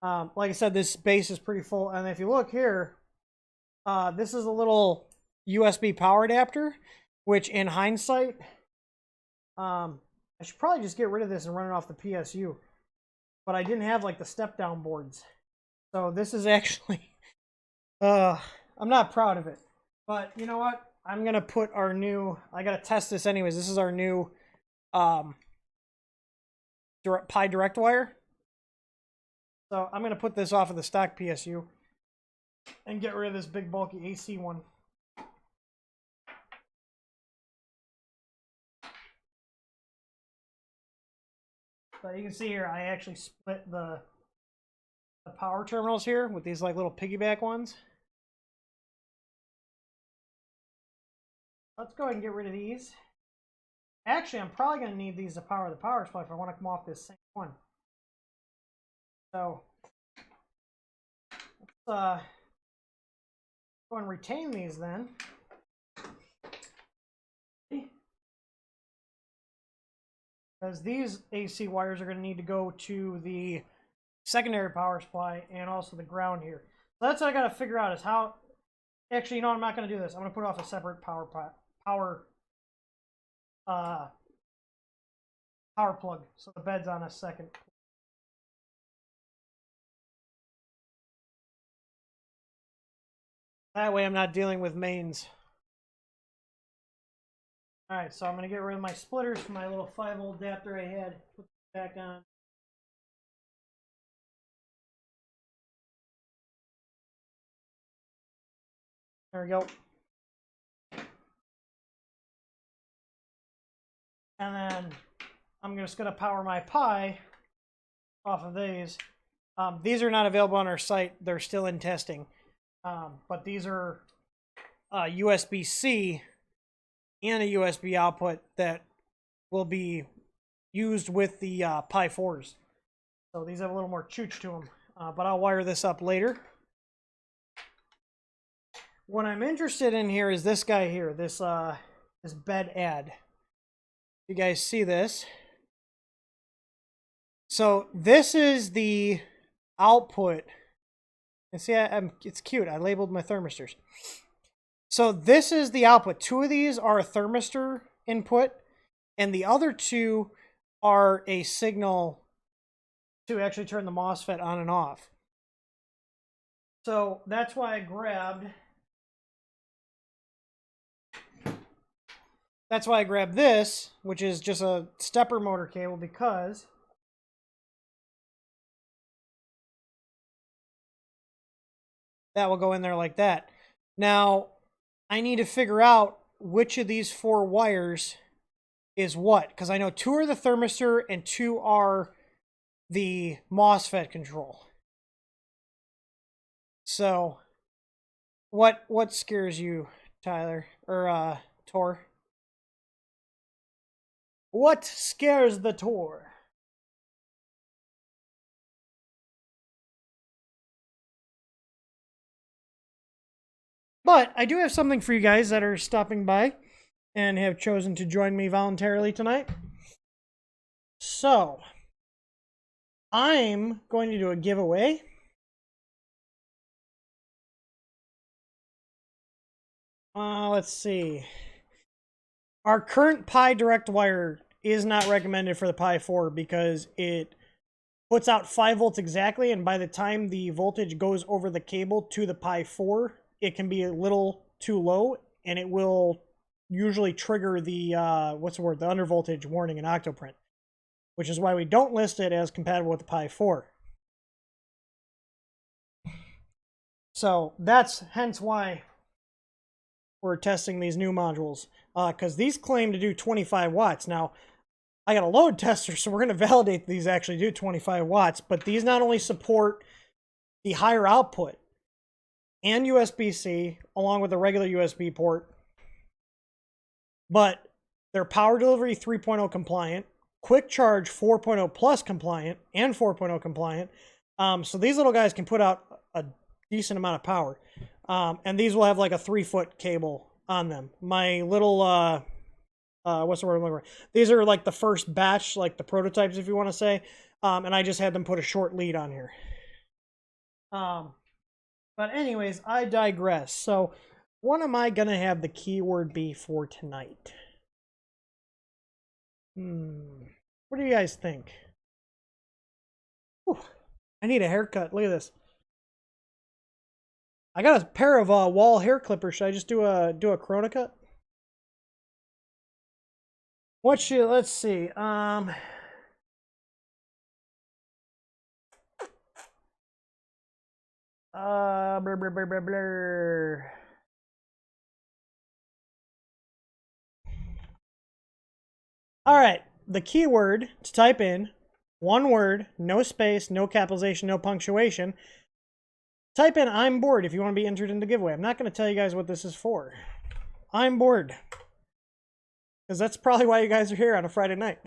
Like I said, this base is pretty full. And if you look here, this is a little USB power adapter, which in hindsight, I should probably just get rid of this and run it off the PSU. But I didn't have like the step down boards. So this is actually, I'm not proud of it. But you know what? I'm going to put our new, I got to test this anyways. This is our new Pi direct wire. So I'm going to put this off of the stock PSU and get rid of this big bulky AC one. So you can see here, I actually split the power terminals here with these like little piggyback ones. Let's go ahead and get rid of these. Actually, I'm probably going to need these to power the power supply if I want to come off this same one. So let's go and retain these then. Because these AC wires are going to need to go to the secondary power supply and also the ground here. So that's what I got to figure out is how. Actually, you know, I'm not going to do this. I'm going to put off a separate power plug, so the bed's on a second. That way I'm not dealing with mains. Alright, so I'm going to get rid of my splitters from my little 5-volt adapter I had. Put it back on. There we go. And then I'm just going to power my Pi off of these. These are not available on our site. They're still in testing. But these are USB-C and a USB output that will be used with the Pi 4s. So these have a little more chooch to them. But I'll wire this up later. What I'm interested in here is this guy here, this bed ad. You guys see this? So this is the output. And see, it's cute. I labeled my thermistors. So this is the output. 2 of these are a thermistor input, and the other 2 are a signal to actually turn the MOSFET on and off. So that's why I grabbed... That's why I grabbed this, which is just a stepper motor cable, because that will go in there like that. Now, I need to figure out which of these 4 wires is what, because I know 2 are the thermistor and 2 are the MOSFET control. So, what scares you, Tyler, or Tor? What scares the Tor? But I do have something for you guys that are stopping by and have chosen to join me voluntarily tonight. So, I'm going to do a giveaway. Let's see. Our current Pi Direct wire is not recommended for the Pi 4 because it puts out 5 volts exactly, and by the time the voltage goes over the cable to the Pi 4, it can be a little too low, and it will usually trigger the, the undervoltage warning in Octoprint, which is why we don't list it as compatible with the Pi 4. So that's hence why we're testing these new modules, because these claim to do 25 watts. Now, I got a load tester, so we're going to validate these actually do 25 watts, but these not only support the higher output and USB-C, along with the regular USB port, but they're power delivery 3.0 compliant, quick charge 4.0 plus compliant, and 4.0 compliant. So these little guys can put out a decent amount of power. And these will have like a 3-foot cable on them. My little, what's the word I'm looking for? These are like the first batch, like the prototypes, if you want to say. And I just had them put a short lead on here. But anyways, I digress. So what am I going to have the keyword be for tonight? What do you guys think? Whew, I need a haircut. Look at this. I got a pair of wall hair clippers. Should I just do a Corona cut? What should, let's see. Blur, blur, blur, blur, blur. All right, the keyword to type in, one word, no space, no capitalization, no punctuation. Type in "I'm bored" if you want to be entered in the giveaway. I'm not going to tell you guys what this is for. I'm bored. Because that's probably why you guys are here on a Friday night.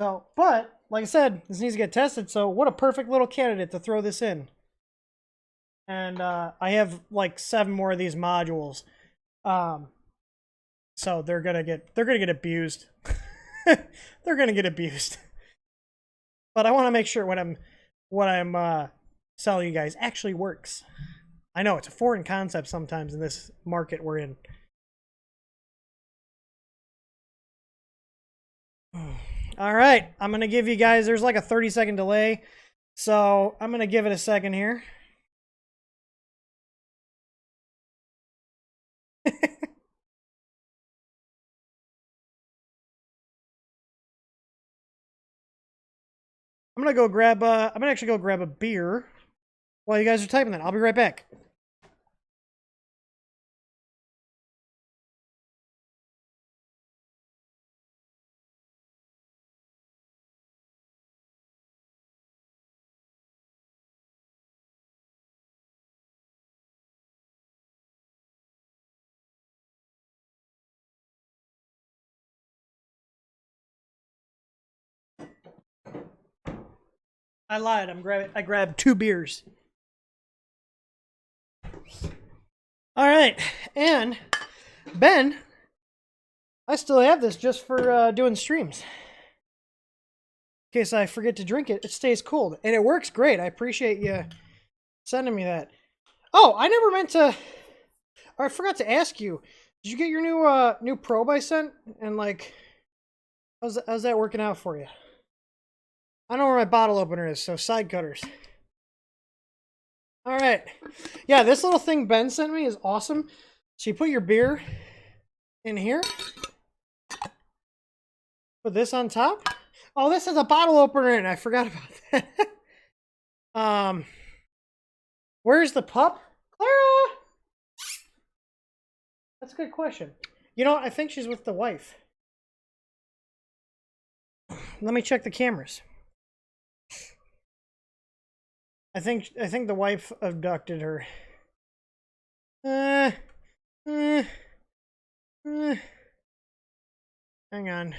So, but, like I said, this needs to get tested, so what a perfect little candidate to throw this in. And I have like 7 more of these modules. So they're gonna get abused. They're gonna get abused. But I want to make sure what I'm selling you guys actually works. I know it's a foreign concept sometimes in this market we're in. All right, I'm gonna give you guys. There's like a 30-second delay, so I'm gonna give it a second here. I'm gonna actually go grab a beer. while you guys are typing that. I'll be right back. I lied. I grabbed 2 beers. All right, and Ben, I still have this just for doing streams. In case I forget to drink it, it stays cold, and it works great. I appreciate you sending me that. Oh, I never meant to. Or I forgot to ask you. Did you get your new probe I sent? And like, how's that working out for you? I know where my bottle opener is, so side cutters. All right. Yeah, this little thing Ben sent me is awesome. So you put your beer in here. Put this on top. Oh, this is a bottle opener, and I forgot about that. Where's the pup? Clara! That's a good question. You know, I think she's with the wife. Let me check the cameras. I think the wife abducted her. Hang on.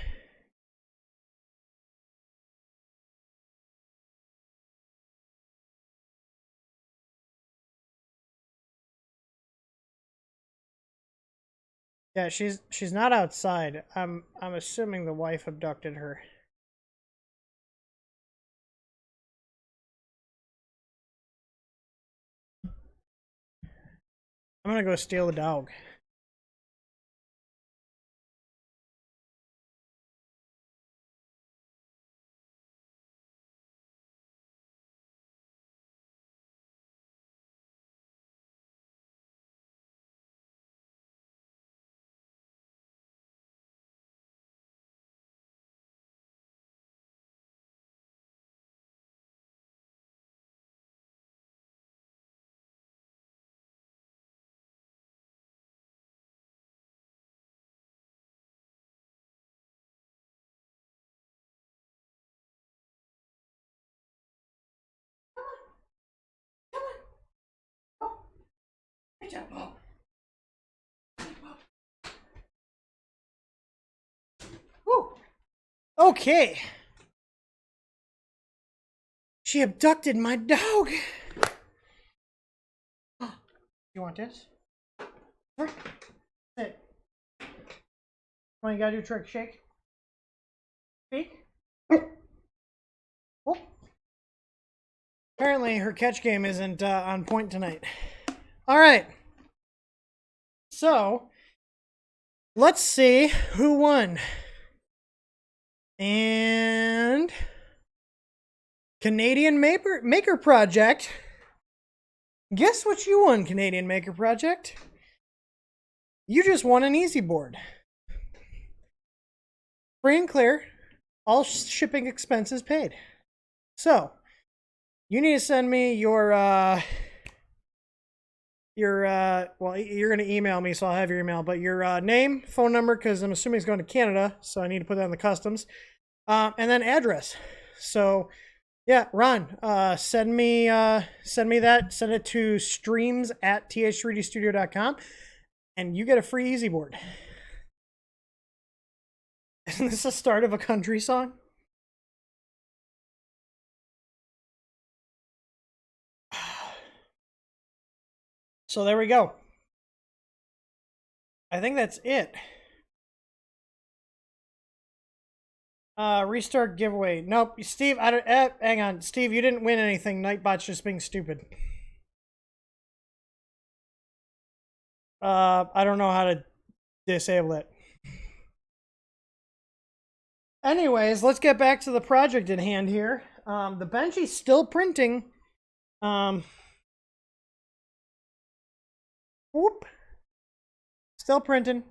Yeah, she's not outside. I'm assuming the wife abducted her. I'm gonna go steal the dog. Woo. Okay. She abducted my dog. You want this? Sit. Come on, you gotta do a trick. Shake. Shake. Oh. Apparently, her catch game isn't on point tonight. All right. So, let's see who won. And Canadian Maker Project. Guess what you won, Canadian Maker Project? You just won an easy board. Free and clear. All shipping expenses paid. So, you need to send me your well, you're going to email me, so I'll have your email, but your name, phone number, because I'm assuming it's going to Canada, so I need to put that in the customs, and then address. So, yeah, Ron, send me that. Send it to streams@th3dstudio.com, and you get a free easy board. Isn't this the start of a country song? So there we go. I think that's it. Restart giveaway. Nope, Steve. Hang on, Steve. You didn't win anything. Nightbot's just being stupid. I don't know how to disable it. Anyways, let's get back to the project at hand here. The Benchy's still printing. Whoop. Still printing.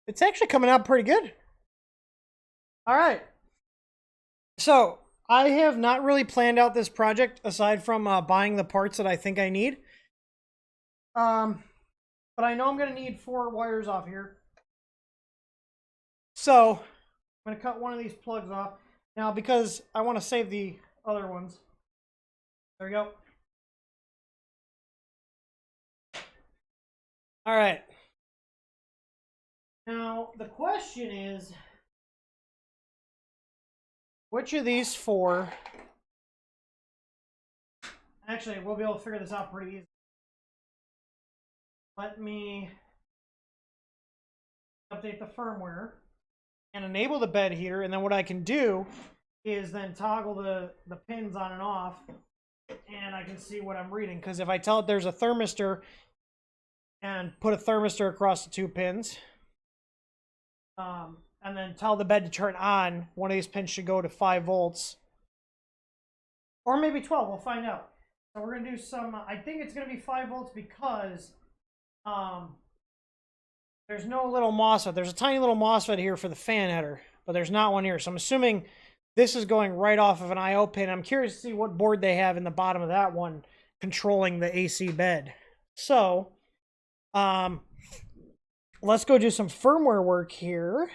It's actually coming out pretty good. All right. So, I have not really planned out this project aside from buying the parts that I think I need. But I know I'm going to need 4 wires off here. So I'm going to cut one of these plugs off. Now, because I want to save the other ones. There we go. All right. Now, the question is, which of these 4... Actually, we'll be able to figure this out pretty easy. Let me update the firmware and enable the bed heater, and then what I can do is then toggle the pins on and off, and I can see what I'm reading. Because if I tell it there's a thermistor and put a thermistor across the 2 pins, and then tell the bed to turn on, one of these pins should go to 5 volts. Or maybe 12, we'll find out. So we're going to do some, I think it's going to be 5 volts because there's no little MOSFET. There's a tiny little MOSFET here for the fan header, but there's not one here. So I'm assuming this is going right off of an I/O pin. I'm curious to see what board they have in the bottom of that one controlling the AC bed. So let's go do some firmware work here.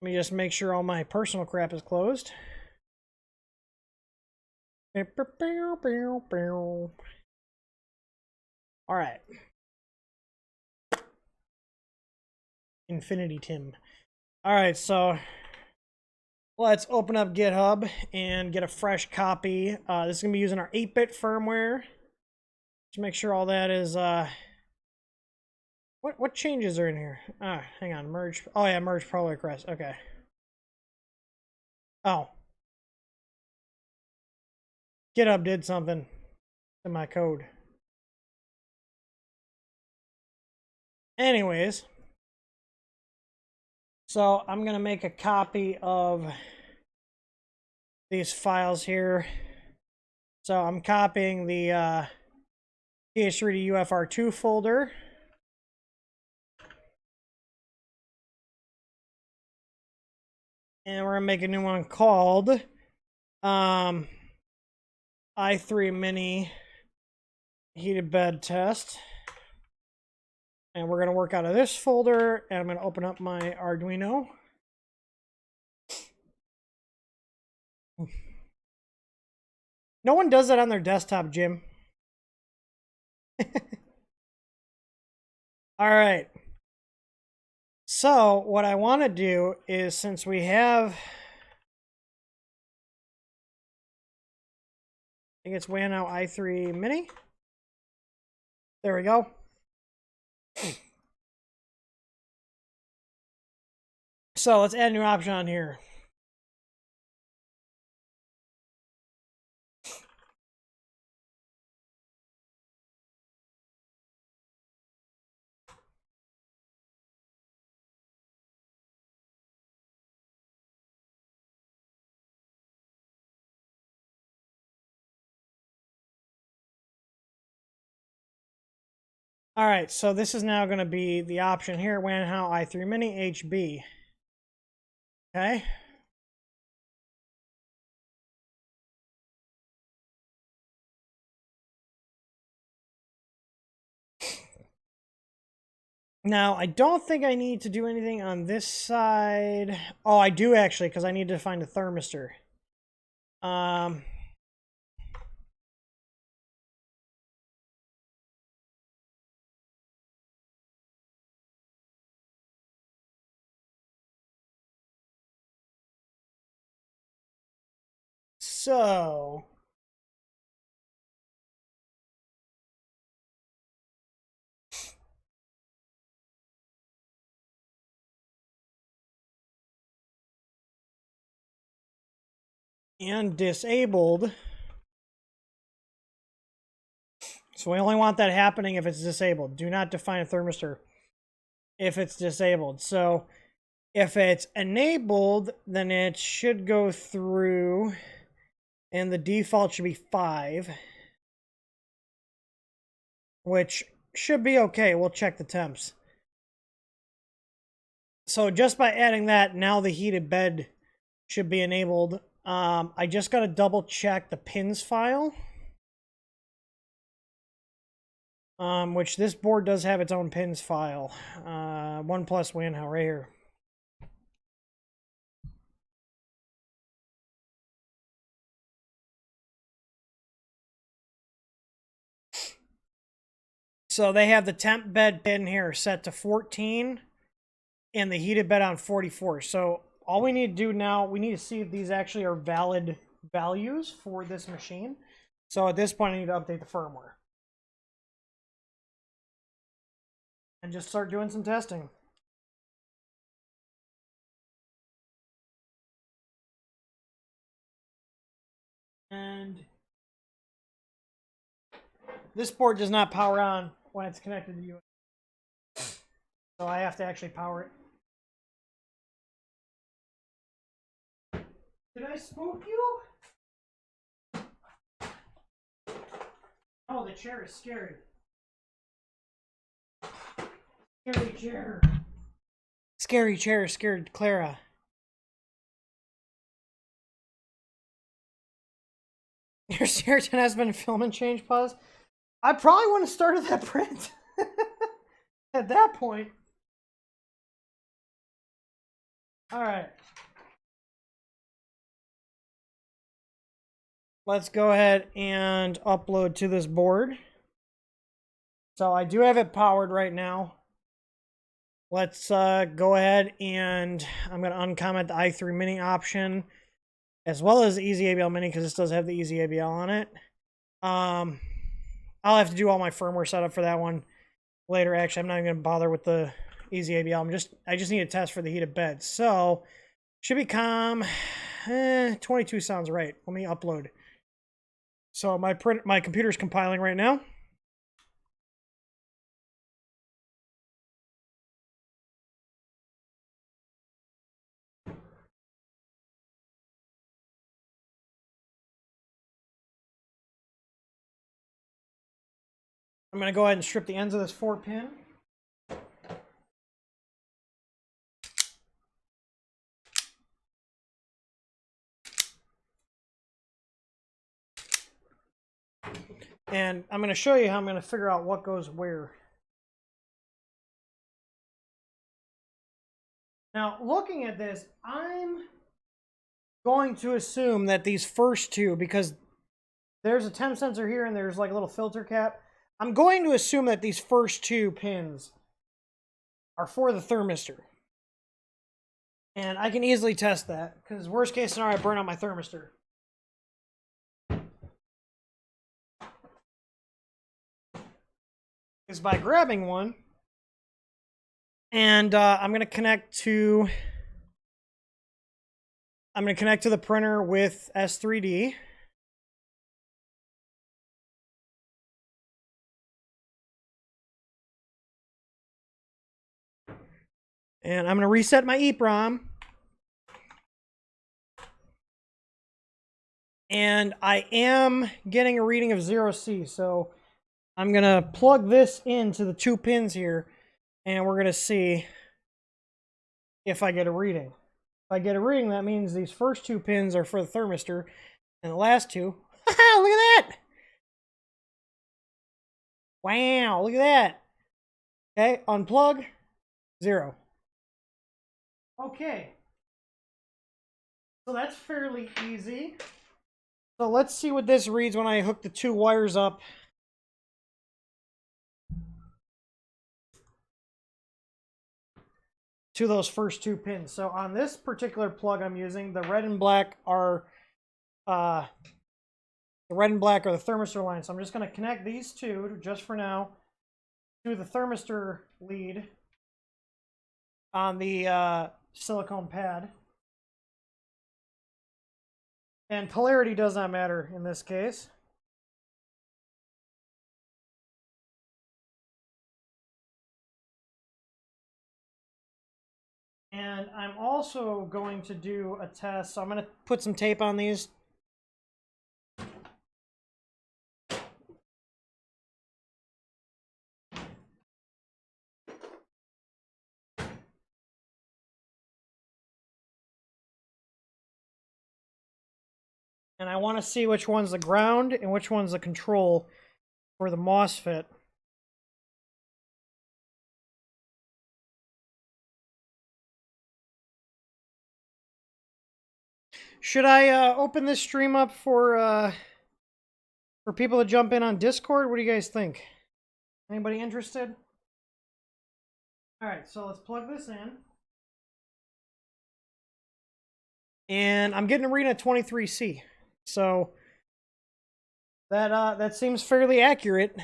Let me just make sure all my personal crap is closed. All right. Infinity Tim. All right, so let's open up GitHub and get a fresh copy. This is going to be using our 8-bit firmware. Just make sure all that is... What changes are in here? Hang on. Merge. Oh, yeah, merge probably request. Okay. Oh. GitHub did something to my code. Anyways. So I'm going to make a copy of these files here. So I'm copying the TH3 to UFR2 folder. And we're going to make a new one called i3 mini heated bed test. And we're going to work out of this folder, and I'm going to open up my Arduino. No one does that on their desktop, Jim. All right. So what I want to do is, since we have... I think it's Wanhao i3 mini. There we go. So let's add a new option on here. All right, so this is now going to be the option here, Wanhao i3 mini HB. Okay. Now, I don't think I need to do anything on this side. Oh, I do actually, because I need to find a thermistor. So... and disabled. So we only want that happening if it's disabled. Do not define a thermistor if it's disabled. So if it's enabled, then it should go through, and the default should be 5, which should be okay. We'll check the temps. So just by adding that, now the heated bed should be enabled. I just got to double check the pins file, which this board does have its own pins file. 1+ Wanhao right here. So they have the temp bed pin here set to 14 and the heated bed on 44. So all we need to do now, we need to see if these actually are valid values for this machine. So at this point, I need to update the firmware. And just start doing some testing. And this board does not power on when it's connected to USB. So I have to actually power it. Did I spook you? Oh, the chair is scary. Scary chair. Scary chair scared Clara. Your Sheraton has been film and change pause. I probably wouldn't have started that print at that point. All right. Let's go ahead and upload to this board. So I do have it powered right now. Let's go ahead and I'm going to uncomment the i3 Mini option as well as the Easy ABL Mini because this does have the Easy ABL on it. I'll have to do all my firmware setup for that one later. Actually, I'm not even going to bother with the Easy ABL. I just need a test for the heated bed. So should be calm. 22 sounds right. Let me upload. So my computer's compiling right now. I'm going to go ahead and strip the ends of this 4-pin. And I'm going to show you how I'm going to figure out what goes where. Now, looking at this, I'm going to assume that these first two, because there's a temp sensor here and there's like a little filter cap, I'm going to assume that these first two pins are for the thermistor. And I can easily test that, because worst case scenario, I burn out my thermistor. Is by grabbing one, and I'm going to connect to the printer with S3D. And I'm going to reset my EEPROM. And I am getting a reading of 0C, so I'm going to plug this into the two pins here, and we're going to see if I get a reading. If I get a reading, that means these first two pins are for the thermistor, and the last two, look at that! Wow, look at that! Okay, unplug, 0. Okay. So that's fairly easy. So let's see what this reads when I hook the two wires up. To those first two pins. So on this particular plug I'm using, the red and black are the thermistor line. So I'm just going to connect these two, just for now, to the thermistor lead on the silicone pad. And polarity does not matter in this case. And I'm also going to do a test. So I'm going to put some tape on these. And I want to see which one's the ground and which one's the control for the MOSFET. Should I open this stream up for people to jump in on Discord? What do you guys think? Anybody interested? All right, so let's plug this in. And I'm getting a reading at 23C. So that seems fairly accurate.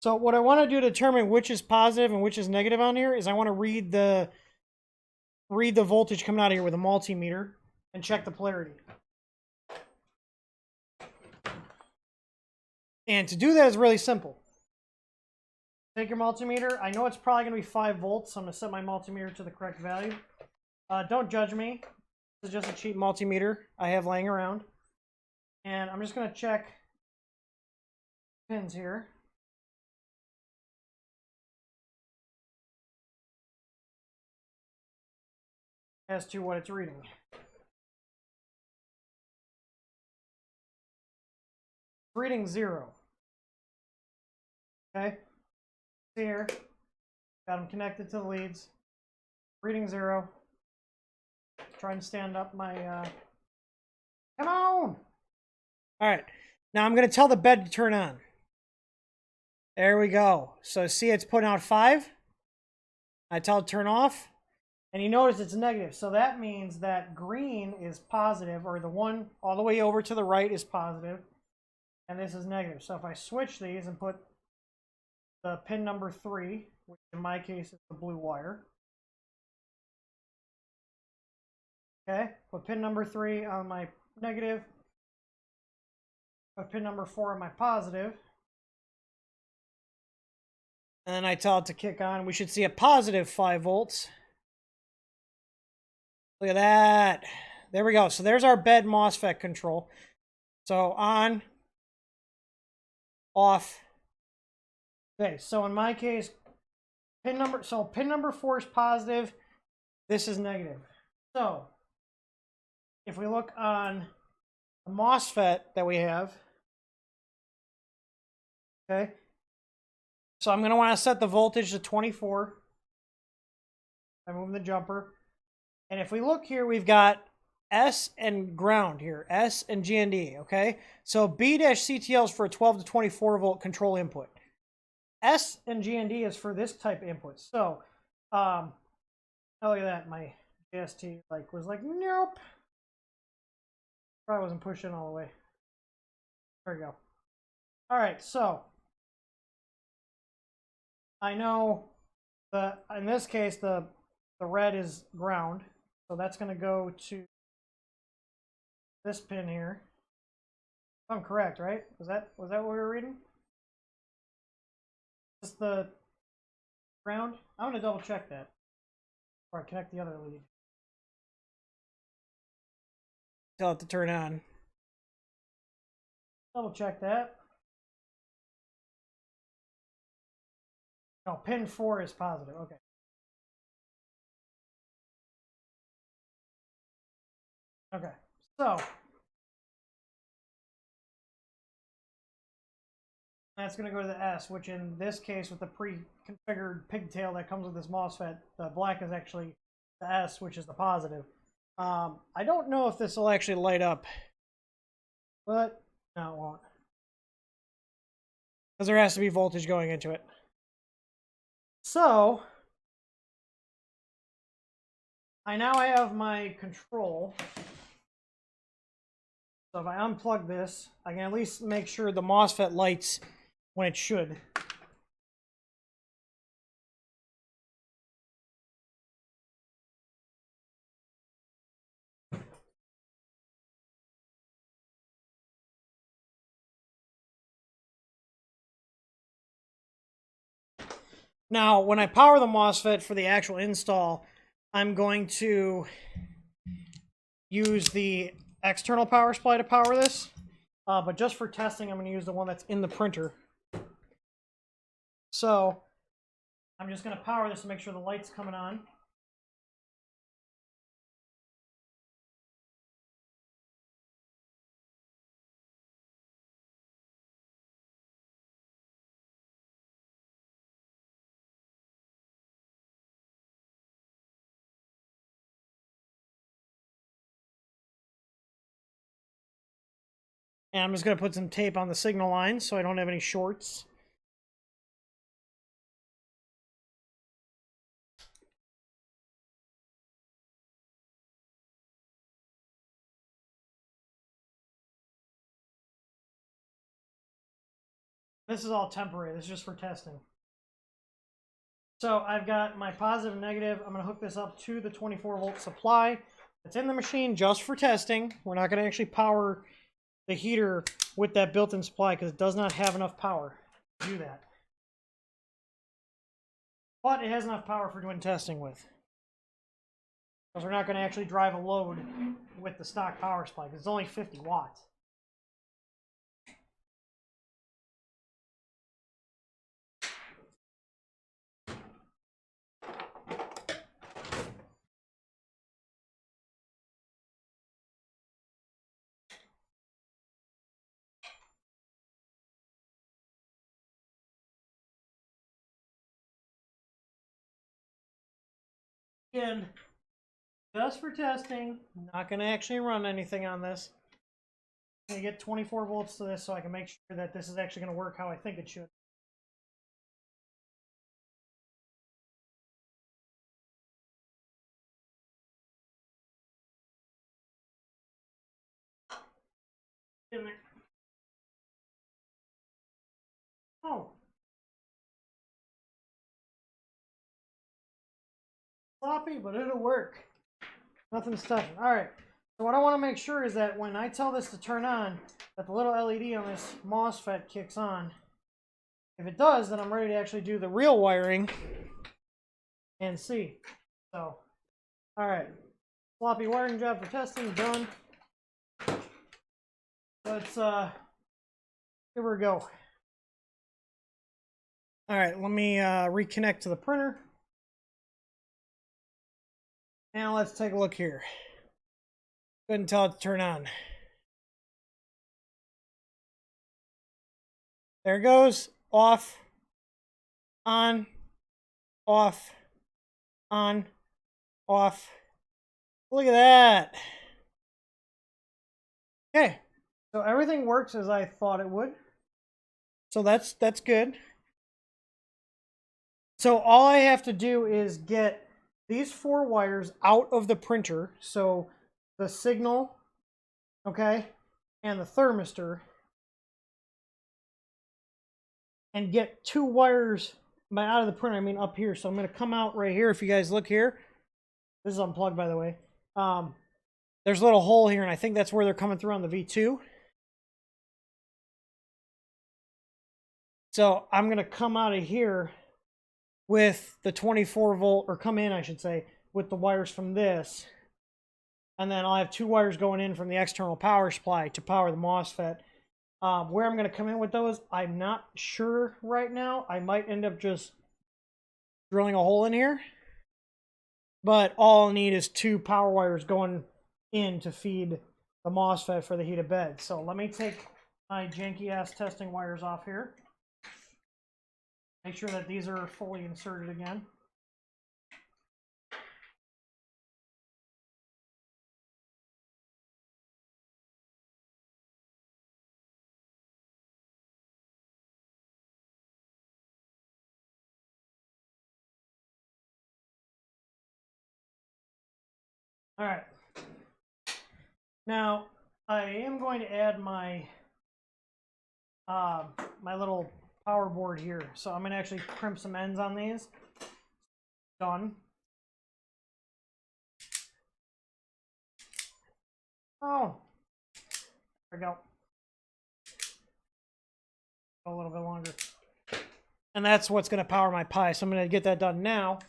So what I want to do to determine which is positive and which is negative on here is I want to read the voltage coming out of here with a multimeter and check the polarity. And to do that is really simple. Take your multimeter. I know it's probably going to be 5 volts, so I'm going to set my multimeter to the correct value. Don't judge me. This is just a cheap multimeter I have laying around. And I'm just going to check pins here. As to what it's reading. Reading 0. Okay. See here. Got them connected to the leads. Reading 0. Trying to stand up my come on! Alright. Now I'm gonna tell the bed to turn on. There we go. So see it's putting out 5. I tell it to turn off. And you notice it's negative. So that means that green is positive, or the one all the way over to the right is positive. And this is negative. So if I switch these and put the pin number 3, which in my case is the blue wire. Okay, put pin number 3 on my negative. Put pin number 4 on my positive. And then I tell it to kick on. We should see a positive 5 volts. Look at that. There we go. So there's our bed MOSFET control. So on, off. Okay, so in my case, pin number 4 is positive. This is negative. So if we look on the MOSFET that we have, okay, so I'm going to want to set the voltage to 24. I'm moving the jumper. And if we look here, we've got S and ground here, S and GND, okay? So B-CTL is for a 12 to 24 volt control input. S and GND is for this type of input. So, oh, look at that. My JST was like, nope. Probably wasn't pushing all the way. There we go. All right, so I know in this case, the red is ground. So that's going to go to this pin here. If I'm correct, right? Was that what we were reading? Is this the ground? I'm going to double check that before I connect the other lead. Tell it to turn on. Double check that. No, pin 4 is positive. Okay. Okay, so that's going to go to the S, which in this case, with the pre-configured pigtail that comes with this MOSFET, the black is actually the S, which is the positive. I don't know if this will actually light up, but no, it won't. Because there has to be voltage going into it. So now I have my control. So if I unplug this, I can at least make sure the MOSFET lights when it should. Now, when I power the MOSFET for the actual install, I'm going to use the external power supply to power this. But just for testing, I'm going to use the one that's in the printer. So I'm just going to power this to make sure the light's coming on. And I'm just going to put some tape on the signal line so I don't have any shorts. This is all temporary. This is just for testing. So I've got my positive and negative. I'm going to hook this up to the 24-volt supply. It's in the machine just for testing. We're not going to actually power the heater with that built-in supply because it does not have enough power to do that. But it has enough power for doing testing with. Because we're not going to actually drive a load with the stock power supply because it's only 50 watts. And just for testing, not going to actually run anything on this. I'm going to get 24 volts to this so I can make sure that this is actually going to work how I think it should. In there. Oh. Sloppy, but it'll work. Nothing's touching. Alright. So what I want to make sure is that when I tell this to turn on, that the little LED on this MOSFET kicks on. If it does, then I'm ready to actually do the real wiring and see. So, alright. Sloppy wiring job for testing, done. Let's, here we go. Alright, let me reconnect to the printer. Now let's take a look here. Go ahead and tell it to turn on. There it goes. Off. On. Off. On. Off. Look at that. Okay. So everything works as I thought it would. So that's good. So all I have to do is get these 4 wires out of the printer. So the signal, okay, and the thermistor. And get 2 wires out of the printer. I mean up here. So I'm going to come out right here. If you guys look here. This is unplugged, by the way. There's a little hole here, and I think that's where they're coming through on the V2. So I'm going to come out of here with the 24 volt, or come in, I should say, with the wires from this. And then I'll have 2 wires going in from the external power supply to power the MOSFET. Where I'm going to come in with those, I'm not sure right now. I might end up just drilling a hole in here. But all I'll need is 2 power wires going in to feed the MOSFET for the heated bed. So let me take my janky-ass testing wires off here. Make sure that these are fully inserted again. All right. Now, I am going to add my my little power board here. So I'm going to actually crimp some ends on these. Done. Oh, there we go. A little bit longer. And that's what's going to power my Pi. So I'm going to get that done now.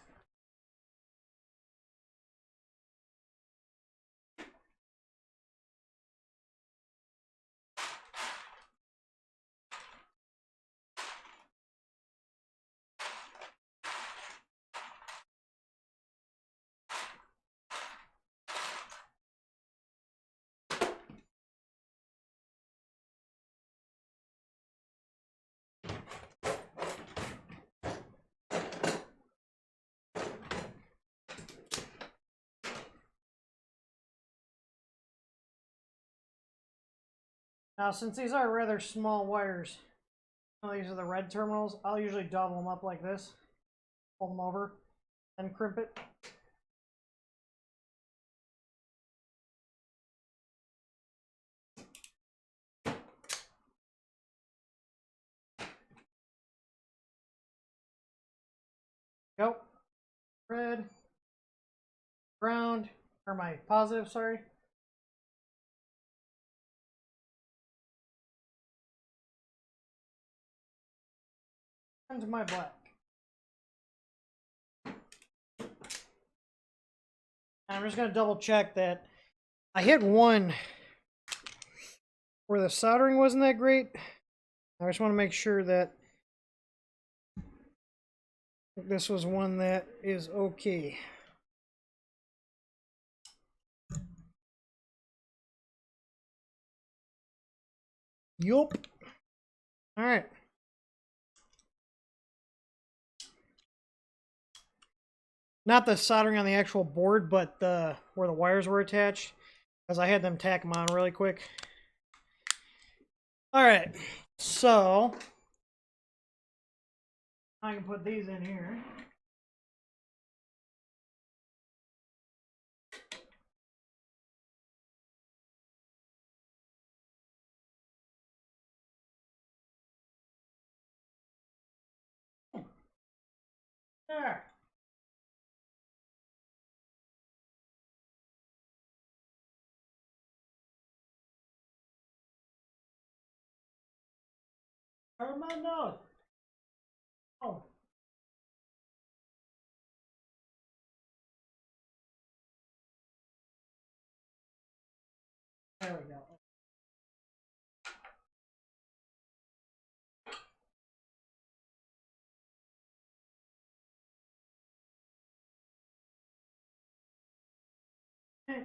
Now, since these are rather small wires, these are the red terminals, I'll usually double them up like this, fold them over, and crimp it. Go. Red. Ground. Or my positive, sorry. And my black. And I'm just going to double check that I hit one where the soldering wasn't that great. I just want to make sure that this was one that is okay. Yup. All right. Not the soldering on the actual board, but where the wires were attached, because I had them tack them on really quick. All right, so I can put these in here. There. Where's my nose? Oh. There we go. Okay.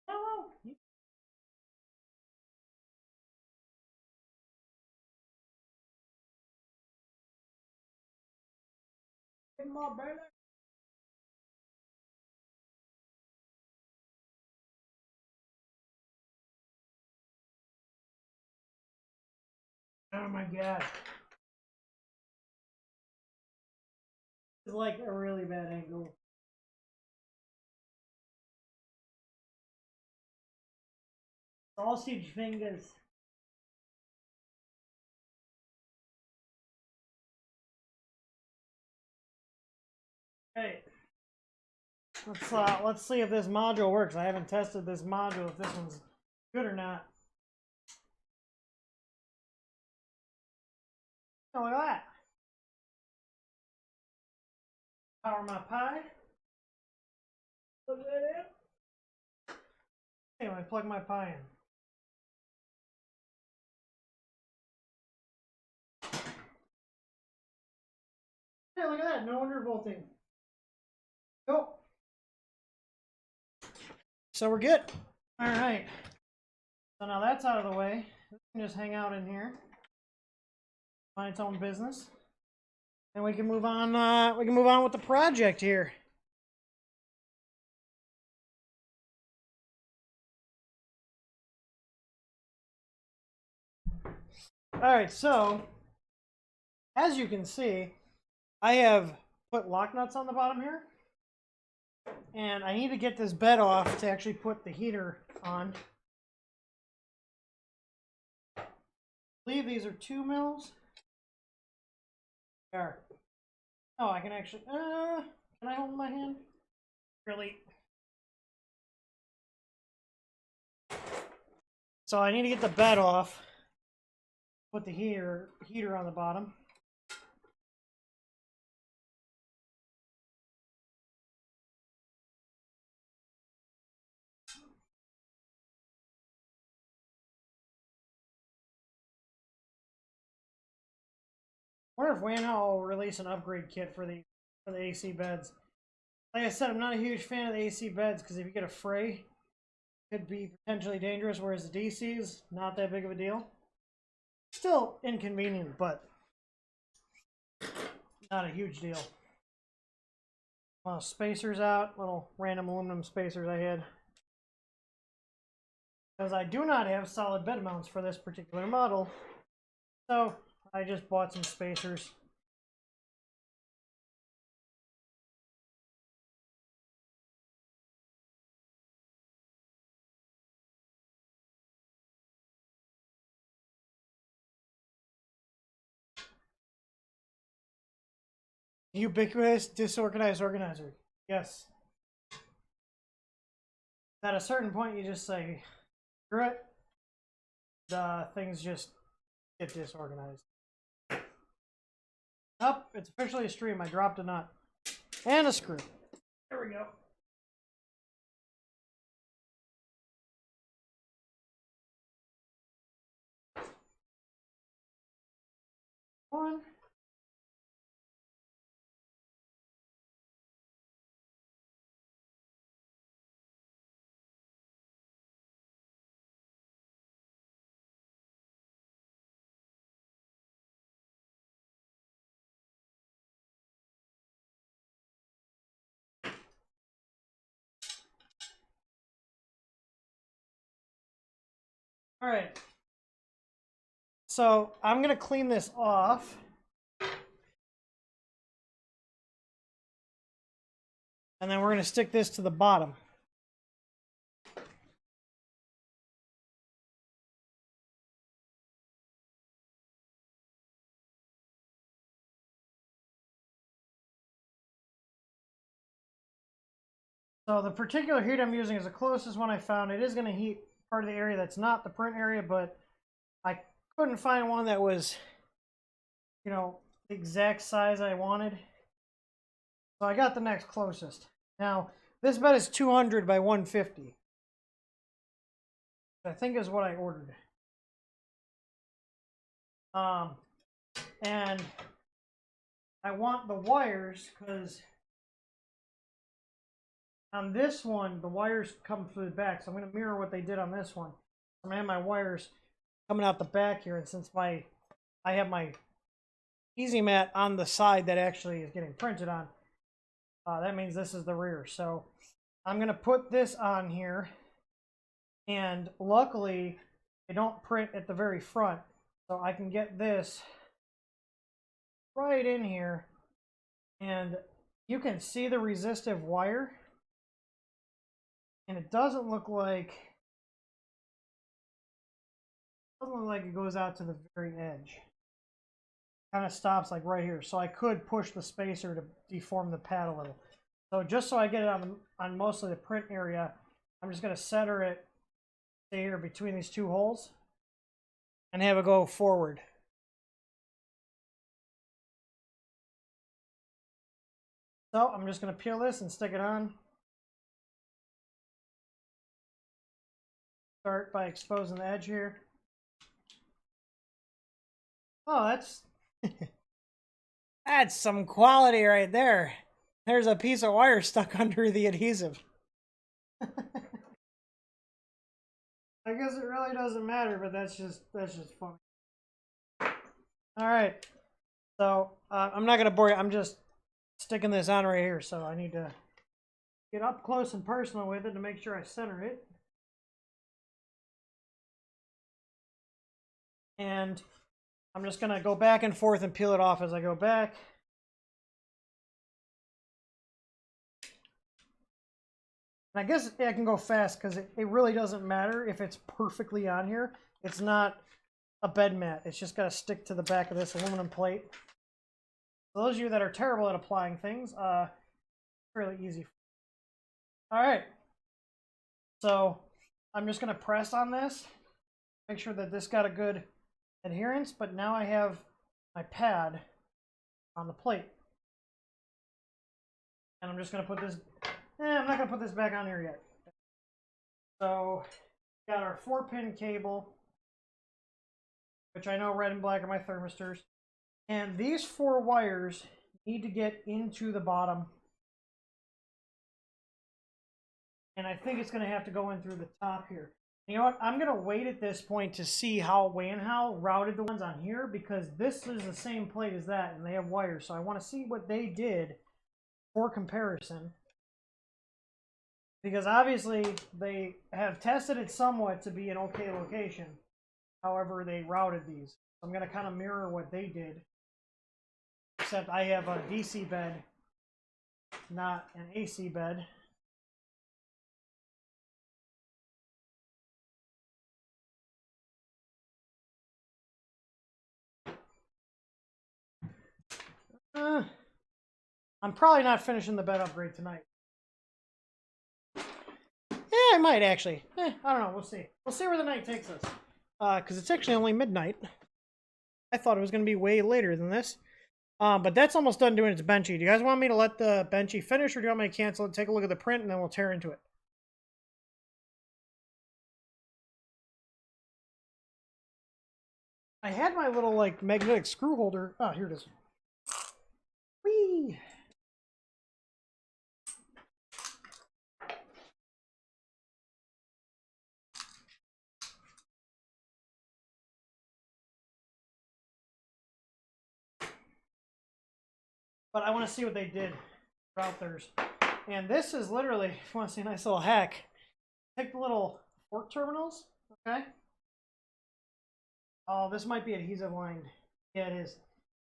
Hello. Get my baby. Oh my god. It's like a really bad angle. Sausage fingers. Hey. Let's see if this module works. I haven't tested this module, if this one's good or not. Oh, look at that. Power my Pi. Plug that in. Anyway, plug my Pi in. Hey, look at that. No undervolting. Cool. So we're good. All right. So now that's out of the way. We can just hang out in here, find its own business, and we can move on. We can move on with the project here. All right. So as you can see, I have put lock nuts on the bottom here, and I need to get this bed off to actually put the heater on. I believe these are 2 mils. There. Oh, I can actually. Can I hold my hand? Really? So I need to get the bed off. Put the heater on the bottom. I wonder if Wanhao will release an upgrade kit for the AC beds. Like I said, I'm not a huge fan of the AC beds because if you get a fray, could be potentially dangerous, whereas the DC is not that big of a deal. Still inconvenient, but not a huge deal. Spacers out, little random aluminum spacers I had. Because I do not have solid bed mounts for this particular model, so I just bought some spacers. Ubiquitous, disorganized organizer. Yes. At a certain point, you just say, screw it. Things just get disorganized. Up, it's officially a stream. I dropped a nut. And a screw. There we go. One. All right. So I'm going to clean this off. And then we're going to stick this to the bottom. So the particular heat I'm using is the closest one I found. It is going to heat part of the area that's not the print area, but I couldn't find one that was, you know, the exact size I wanted. So I got the next closest. Now, this bed is 200 by 150. I think is what I ordered. And I want the wires because on this one, the wires come through the back. So I'm going to mirror what they did on this one. I'm going to have my wires coming out the back here. And since I have my easy mat on the side that actually is getting printed on, that means this is the rear. So I'm going to put this on here. And luckily, they don't print at the very front. So I can get this right in here. And you can see the resistive wire. And it doesn't look like it goes out to the very edge. Kind of stops like right here. So I could push the spacer to deform the pad a little. So just so I get it on mostly the print area, I'm just going to center it here between these two holes and have it go forward. So I'm just going to peel this and stick it on. Start by exposing the edge here. Oh, that's some quality right there. There's a piece of wire stuck under the adhesive. I guess it really doesn't matter, but that's just funny. All right, so I'm not gonna bore you. I'm just sticking this on right here, so I need to get up close and personal with it to make sure I center it. And I'm just gonna go back and forth and peel it off as I go back. And I guess I can go fast because it really doesn't matter if it's perfectly on here. It's not a bed mat. It's just got to stick to the back of this aluminum plate. For those of you that are terrible at applying things, fairly easy. All right. So I'm just going to press on this, make sure that this got a good adherence, but now I have my pad on the plate. And I'm just going to put this, I'm not going to put this back on here yet. So, got our 4-pin cable, which I know red and black are my thermistors. And these 4 wires need to get into the bottom And I think it's going to have to go in through the top here. You know what? I'm going to wait at this point to see how Wanhao routed the ones on here, because this is the same plate as that, and they have wires. So I want to see what they did for comparison. Because obviously they have tested it somewhat to be an okay location. However, they routed these. So I'm going to kind of mirror what they did. Except I have a DC bed, not an AC bed. I'm probably not finishing the bed upgrade tonight. Yeah, I might actually. I don't know. We'll see. We'll see where the night takes us. Because it's actually only midnight. I thought it was going to be way later than this. But that's almost done doing its benchy. Do you guys want me to let the benchy finish, or do you want me to cancel it, take a look at the print, and then we'll tear into it? I had my little, like, magnetic screw holder. Oh, here it is. Whee! But I want to see what they did throughout theirs. And this is literally, if you want to see a nice little hack, take the little fork terminals, okay? Oh, this might be adhesive lined. Yeah, it is.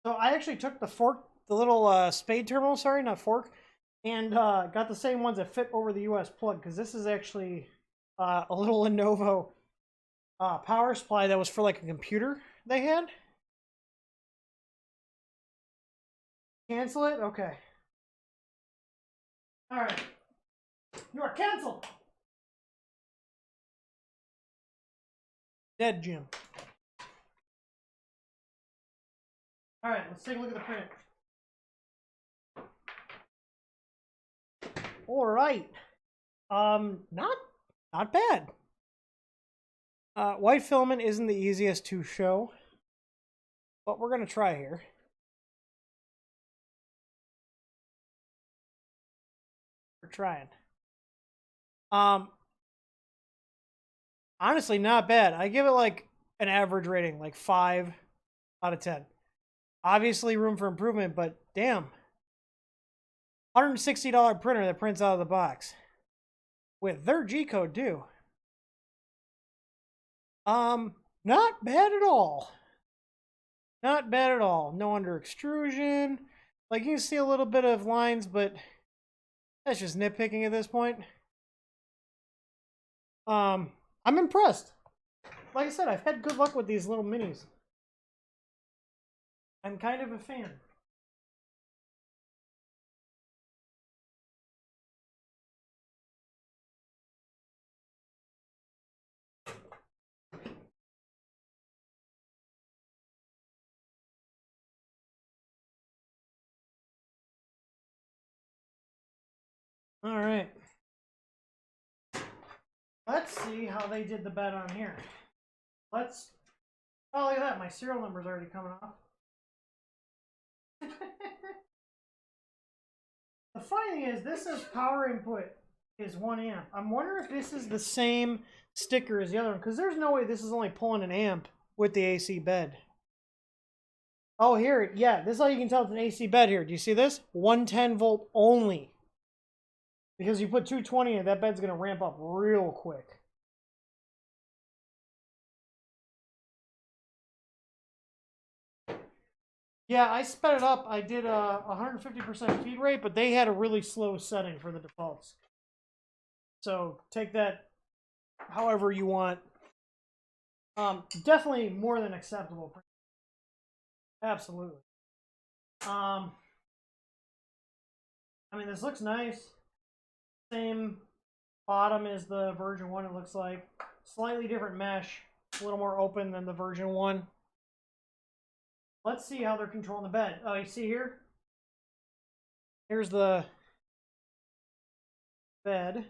So I actually took the fork, the little spade terminal, sorry, not fork, and got the same ones that fit over the US plug, because this is actually a little Lenovo power supply that was for like a computer they had. Cancel it? Okay. Alright. You are canceled! Dead Jim. Alright, let's take a look at the print. Alright. Not bad. White filament isn't the easiest to show, but we're gonna try here. We're trying. Honestly, not bad. I give it like an average rating, like 5 out of 10. Obviously, room for improvement, but damn. $160 printer that prints out of the box with their G code too. Not bad at all. Not bad at all. No under extrusion. Like, you can see a little bit of lines, but that's just nitpicking at this point. I'm impressed. Like I said, I've had good luck with these little minis. I'm kind of a fan. All right. Let's see how they did the bed on here. Let's... Oh, look at that. My serial number's already coming off. The funny thing is, this says power input is 1 amp. I'm wondering if this is the same sticker as the other one, because there's no way this is only pulling an amp with the AC bed. Oh, here, yeah, this is how you can tell it's an AC bed here. Do you see this? 110 volt only. Because you put 220 in it, that bed's going to ramp up real quick. Yeah, I sped it up. I did a 150% feed rate, but they had a really slow setting for the defaults. So take that however you want. Definitely more than acceptable. Absolutely. I mean, this looks nice. Same bottom as the version 1, it looks like. Slightly different mesh. A little more open than the version 1. Let's see how they're controlling the bed. Oh, you see here? Here's the bed.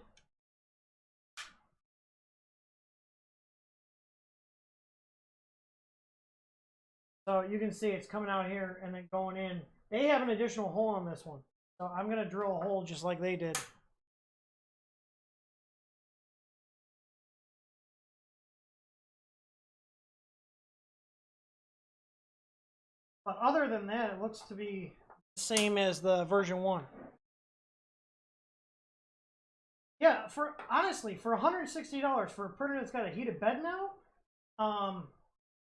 So you can see it's coming out here and then going in. They have an additional hole on this one. So I'm going to drill a hole just like they did. But other than that, it looks to be the same as the version 1. Yeah, honestly, for $160 for a printer that's got a heated bed now,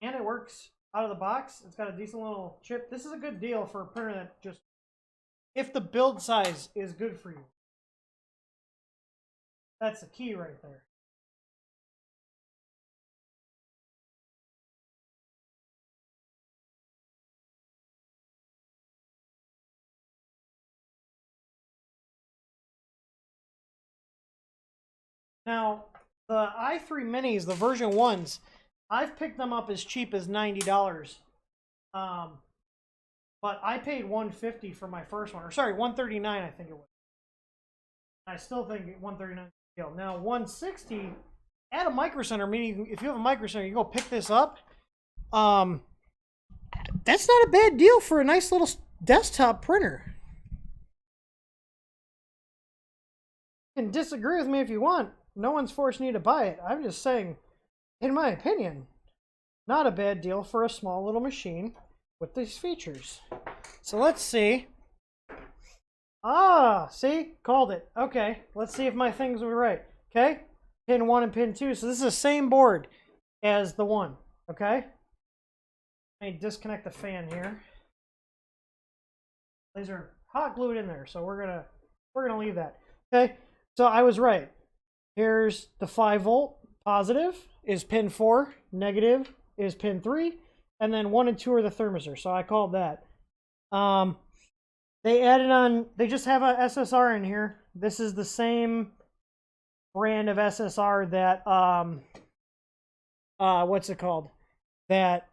and it works out of the box, it's got a decent little chip. This is a good deal for a printer that just, if the build size is good for you. That's the key right there. Now, the i3 minis, the version 1s, I've picked them up as cheap as $90. But I paid $150 for my first one. Or sorry, $139 I think it was. I still think $139 is a deal. Now, $160 at a Micro Center, meaning if you have a Micro Center, you go pick this up. That's not a bad deal for a nice little desktop printer. You can disagree with me if you want. No one's forcing you to buy it. I'm just saying, in my opinion, not a bad deal for a small little machine with these features. So let's see. Ah, see? Called it. Okay, let's see if my things were right. Okay, pin 1 and pin 2. So this is the same board as the 1. Okay? Let me disconnect the fan here. These are hot glued in there, so we're gonna leave that. Okay, so I was right. Here's the 5-volt positive is pin 4, negative is pin 3, and then 1 and 2 are the thermistor. So I called that. They added on. They just have a SSR in here. This is the same brand of SSR that what's it called? That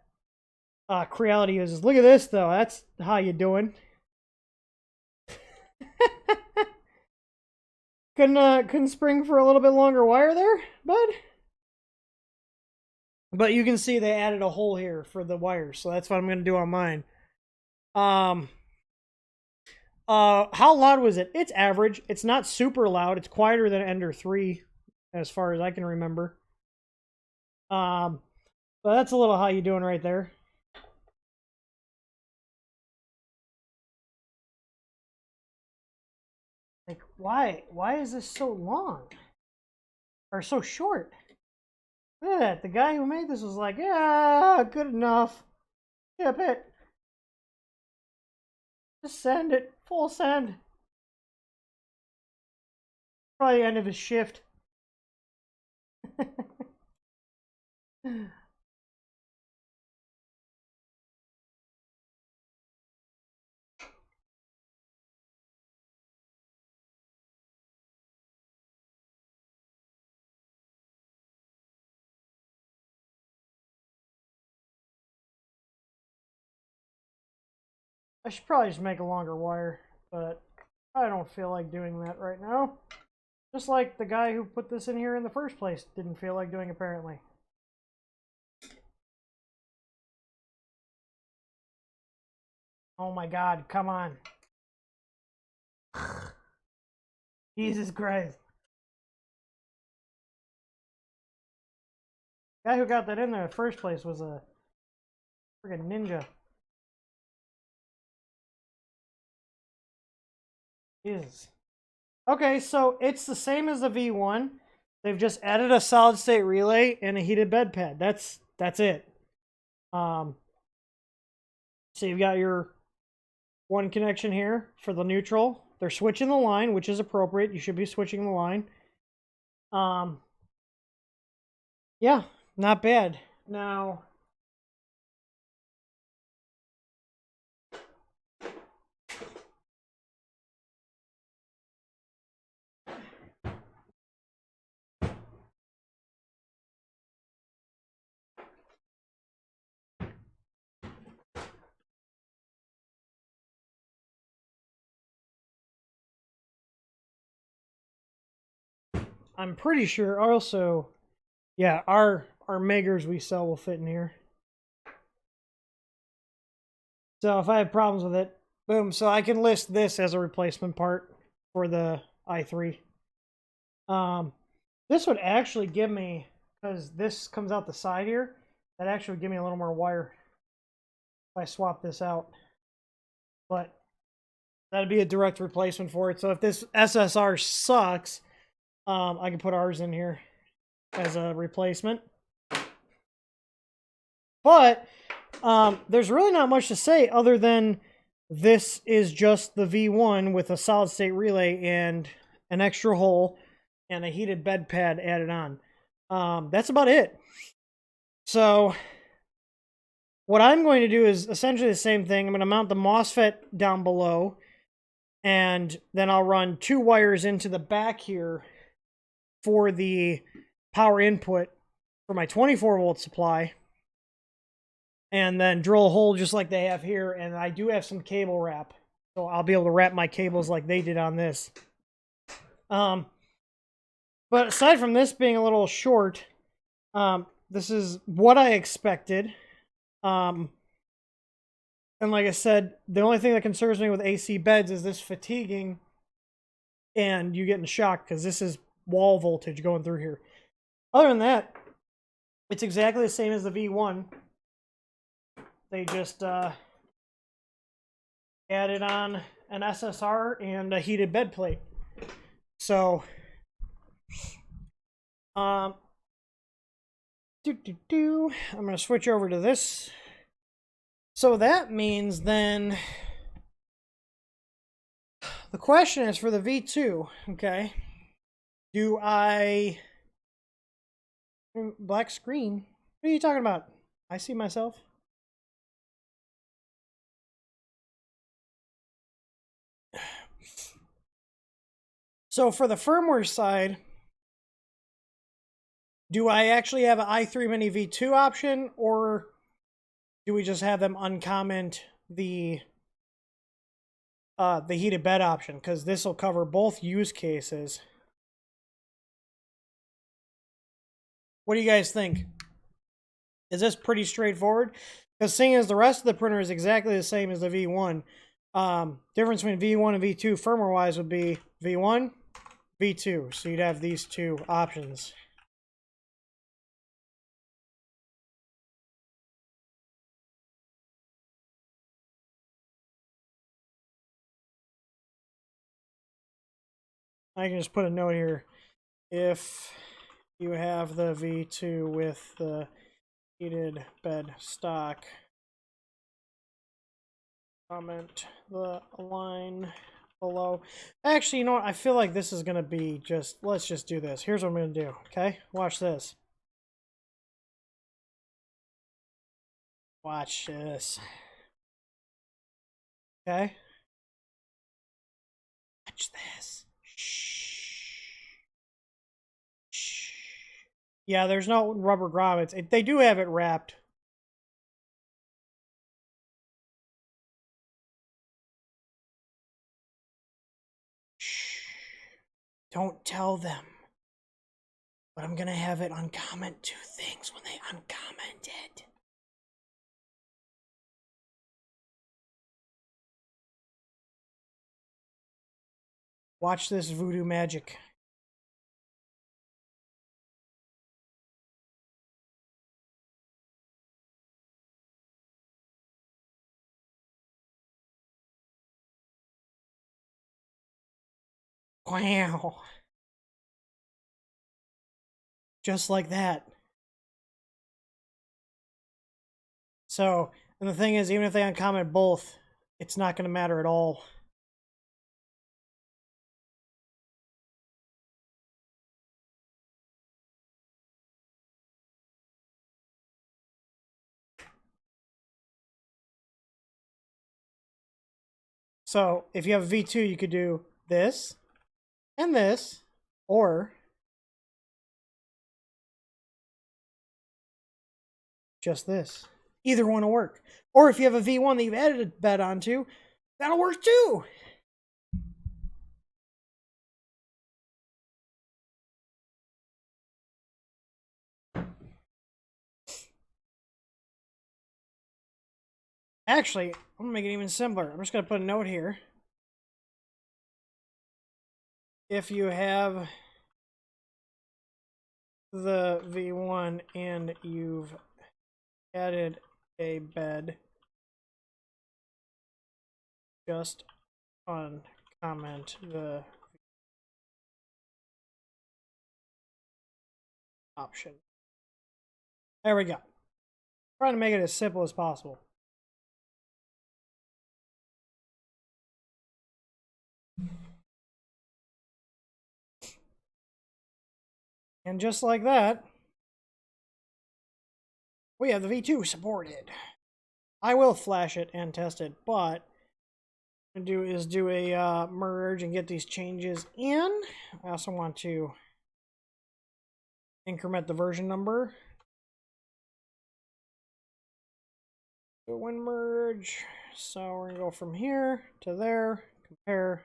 Creality uses. Look at this though. That's how you doing. Couldn't spring for a little bit longer wire there, bud. But you can see they added a hole here for the wires, so that's what I'm gonna do on mine. How loud was it? It's average. It's not super loud. It's quieter than Ender 3, as far as I can remember. But that's a little how you doing right there. Like, why? Why is this so long? Or so short? Look at that. The guy who made this was like, yeah, good enough. Ship it. Just send it. Full send. Probably the end of his shift. I should probably just make a longer wire, but I don't feel like doing that right now. Just like the guy who put this in here in the first place didn't feel like doing, apparently. Oh my god, come on. Jesus Christ. The guy who got that in there in the first place was a friggin' ninja. Jesus. Okay, so it's the same as the V1. They've just added a solid state relay and a heated bed pad. That's it. So you've got your one connection here for the neutral. They're switching the line, which is appropriate. You should be switching the line. Yeah, not bad. Now, I'm pretty sure also, yeah, our Megers we sell will fit in here. So if I have problems with it, boom. So I can list this as a replacement part for the i3. This would actually give me, because this comes out the side here, that actually would give me a little more wire. I swap this out. But that'd be a direct replacement for it. So if this SSR sucks, I can put ours in here as a replacement. But there's really not much to say other than this is just the V1 with a solid state relay and an extra hole and a heated bed pad added on. That's about it. So what I'm going to do is essentially the same thing. I'm going to mount the MOSFET down below, and then I'll run 2 wires into the back here for the power input for my 24-volt supply, and then drill a hole just like they have here. And I do have some cable wrap, so I'll be able to wrap my cables like they did on this. But aside from this being a little short, this is what I expected. And like I said, the only thing that concerns me with AC beds is this fatiguing and you getting shocked because this is wall voltage going through here. Other than that, it's exactly the same as the V1. They just added on an SSR and a heated bed plate. So, I'm going to switch over to this. So that means then the question is for the V2, okay? Do I... Black screen? What are you talking about? I see myself. So for the firmware side, do I actually have an i3 Mini V2 option, or do we just have them uncomment the heated bed option? Because this will cover both use cases. What do you guys think? Is this pretty straightforward? Because seeing as the rest of the printer is exactly the same as the V1, difference between V1 and V2 firmware-wise would be V1, V2. So you'd have these 2 options. I can just put a note here. If you have the V2 with the heated bed stock, comment the line below. Actually, you know what? I feel like this is going to be just, let's just do this. Here's what I'm going to do, okay? Watch this. Watch this. Okay? Watch this. Shh. Shh. Yeah, there's no rubber grommets. They do have it wrapped. Shh. Don't tell them. But I'm going to have it uncomment 2 things when they uncomment it. Watch this voodoo magic. Wow. Just like that. So, and the thing is, even if they uncomment both, it's not going to matter at all. So, if you have a V2, you could do this and this, or just this. Either one will work. Or if you have a V1 that you've added a bed onto, that'll work too. Actually, I'm going to make it even simpler. I'm just going to put a note here. If you have the V1 and you've added a bed just uncomment the option. There we go. Trying to make it as simple as possible. And just like that, we have the V2 supported. I will flash it and test it, but what I'm going to do is do a merge and get these changes in. I also want to increment the version number. So when merge, so we're going to go from here to there, compare.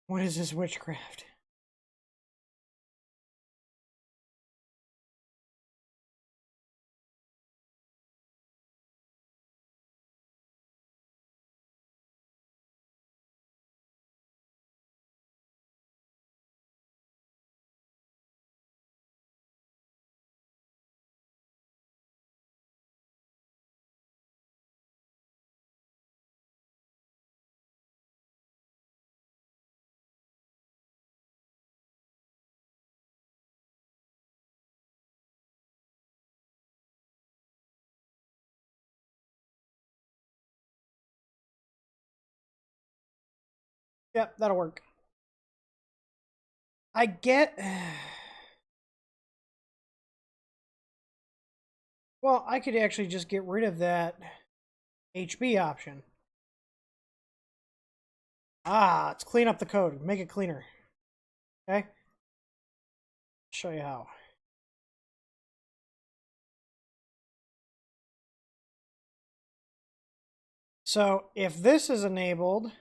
What is this witchcraft? Yep, that'll work. I get... Well, I could actually just get rid of that HB option. Ah, let's clean up the code. Make it cleaner. Okay? Show you how. So if this is enabled,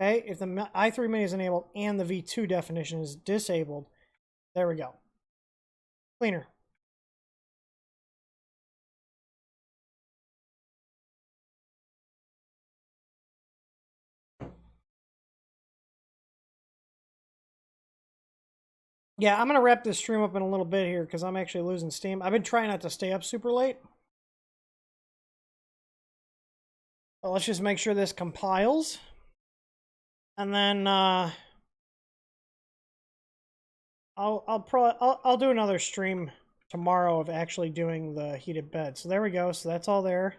okay, if the i3 mini is enabled and the V2 definition is disabled, there we go. Cleaner. Yeah, I'm going to wrap this stream up in a little bit here because I'm actually losing steam. I've been trying not to stay up super late. But let's just make sure this compiles. And then I'll do another stream tomorrow of actually doing the heated bed. So there we go. So that's all there.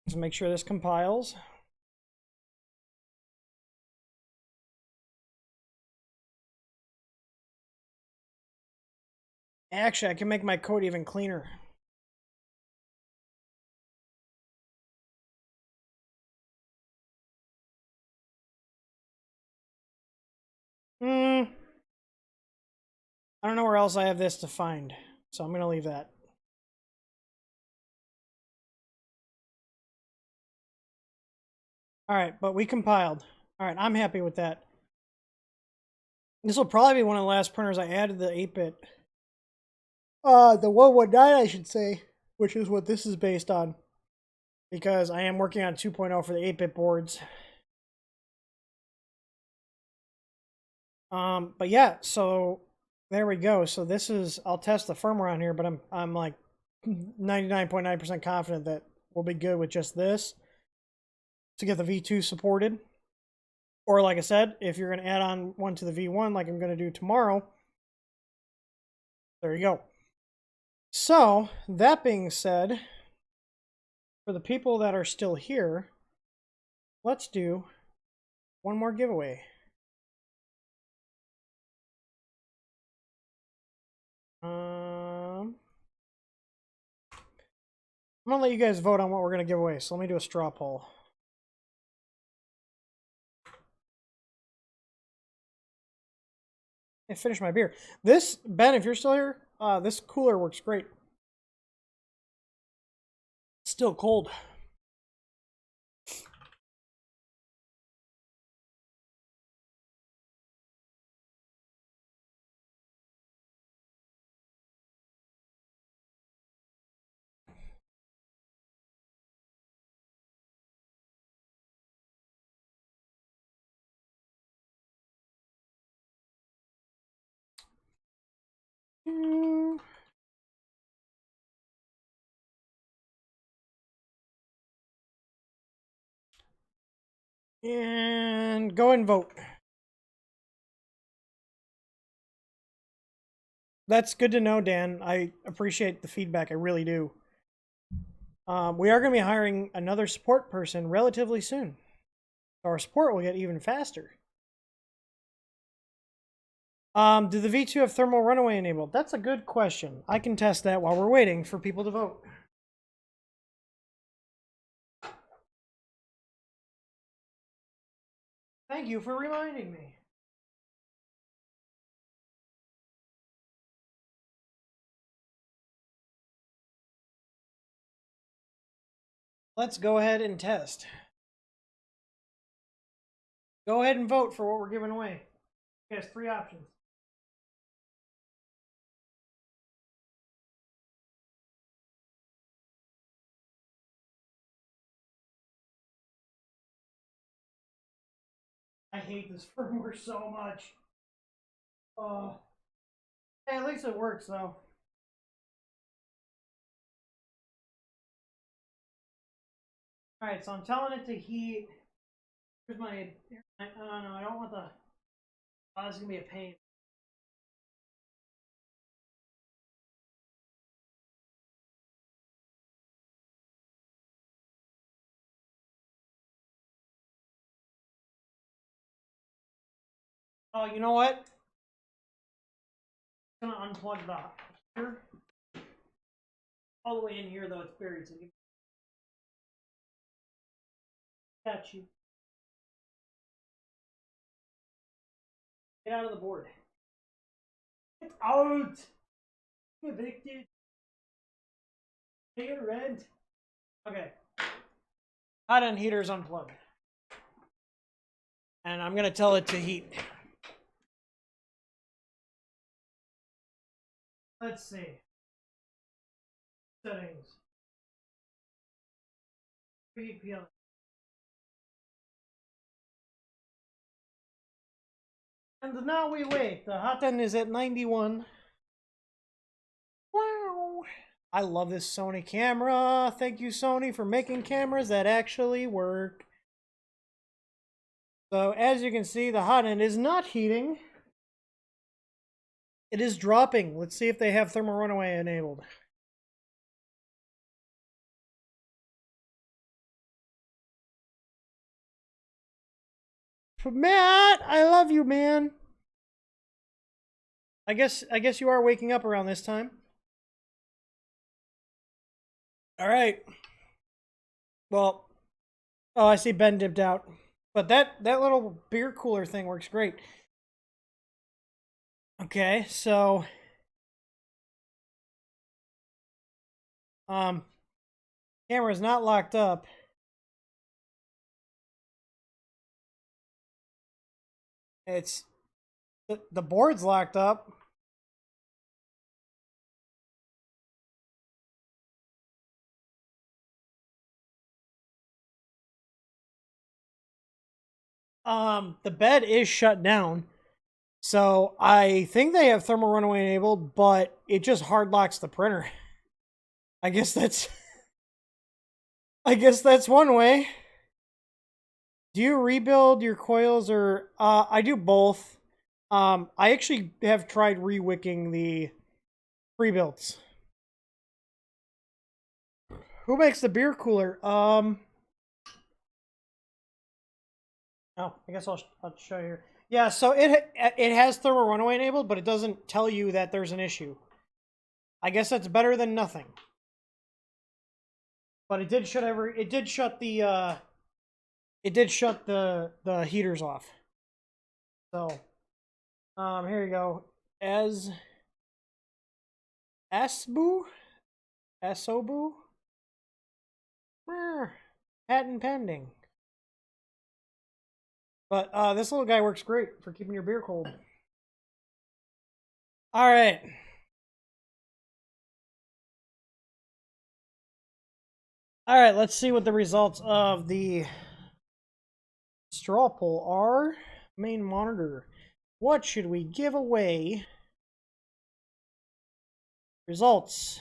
Just make sure this compiles. Actually, I can make my code even cleaner. I don't know where else I have this to find, so I'm going to leave that. All right, but we compiled. All right, I'm happy with that. This will probably be one of the last printers I added the 8-bit. The 119, I should say, which is what this is based on. Because I am working on 2.0 for the 8-bit boards. But yeah, so there we go. So this is, I'll test the firmware on here, but I'm like 99.9% confident that we'll be good with just this to get the V2 supported. Or like I said, if you're going to add on one to the V1 like I'm going to do tomorrow, there you go. So, that being said, for the people that are still here, let's do one more giveaway. I'm going to let you guys vote on what we're going to give away, so let me do a straw poll. I finished my beer. This, Ben, if you're still here, this cooler works great. It's still cold. And go and vote. That's good to know, Dan. I appreciate the feedback. I really do. We are going to be hiring another support person relatively soon. So our support will get even faster. Do the V2 have thermal runaway enabled? That's a good question. I can test that while we're waiting for people to vote. Thank you for reminding me. Let's go ahead and test. Go ahead and vote for what we're giving away. It has 3 options. I hate this firmware so much. Hey, at least it works though. Alright, so I'm telling it to heat. Here's my. Oh no, I don't want the. Oh, this is gonna be a pain. Oh, you know what? I'm gonna unplug the heater. All the way in here, though, it's buried, so catch you. Get out of the board. Get out! Evicted. Pay your rent. Okay. Addon heater's unplugged. And I'm gonna tell it to heat. Let's see. Settings. Preheat PL. And now we wait. The hot end is at 91. Wow. I love this Sony camera. Thank you, Sony, for making cameras that actually work. So as you can see, the hot end is not heating. It is dropping. Let's see if they have thermal runaway enabled. Matt, I love you, man. I guess you are waking up around this time. All right. Well, oh, I see Ben dipped out. But that little beer cooler thing works great. Okay, so camera's not locked up. It's the board's locked up. The bed is shut down. So I think they have thermal runaway enabled, but it just hard locks the printer. I guess that's one way. Do you rebuild your coils or I do both. I actually have tried re-wicking the pre-builts. Who makes the beer cooler? Oh, I guess I'll show you here. Yeah, so it has thermal runaway enabled, but it doesn't tell you that there's an issue. I guess that's better than nothing. But it did shut the heaters off. So here you go. Asobu? Patent pending. But this little guy works great for keeping your beer cold. All right. All right, let's see what the results of the straw poll are. Main monitor. What should we give away? Results.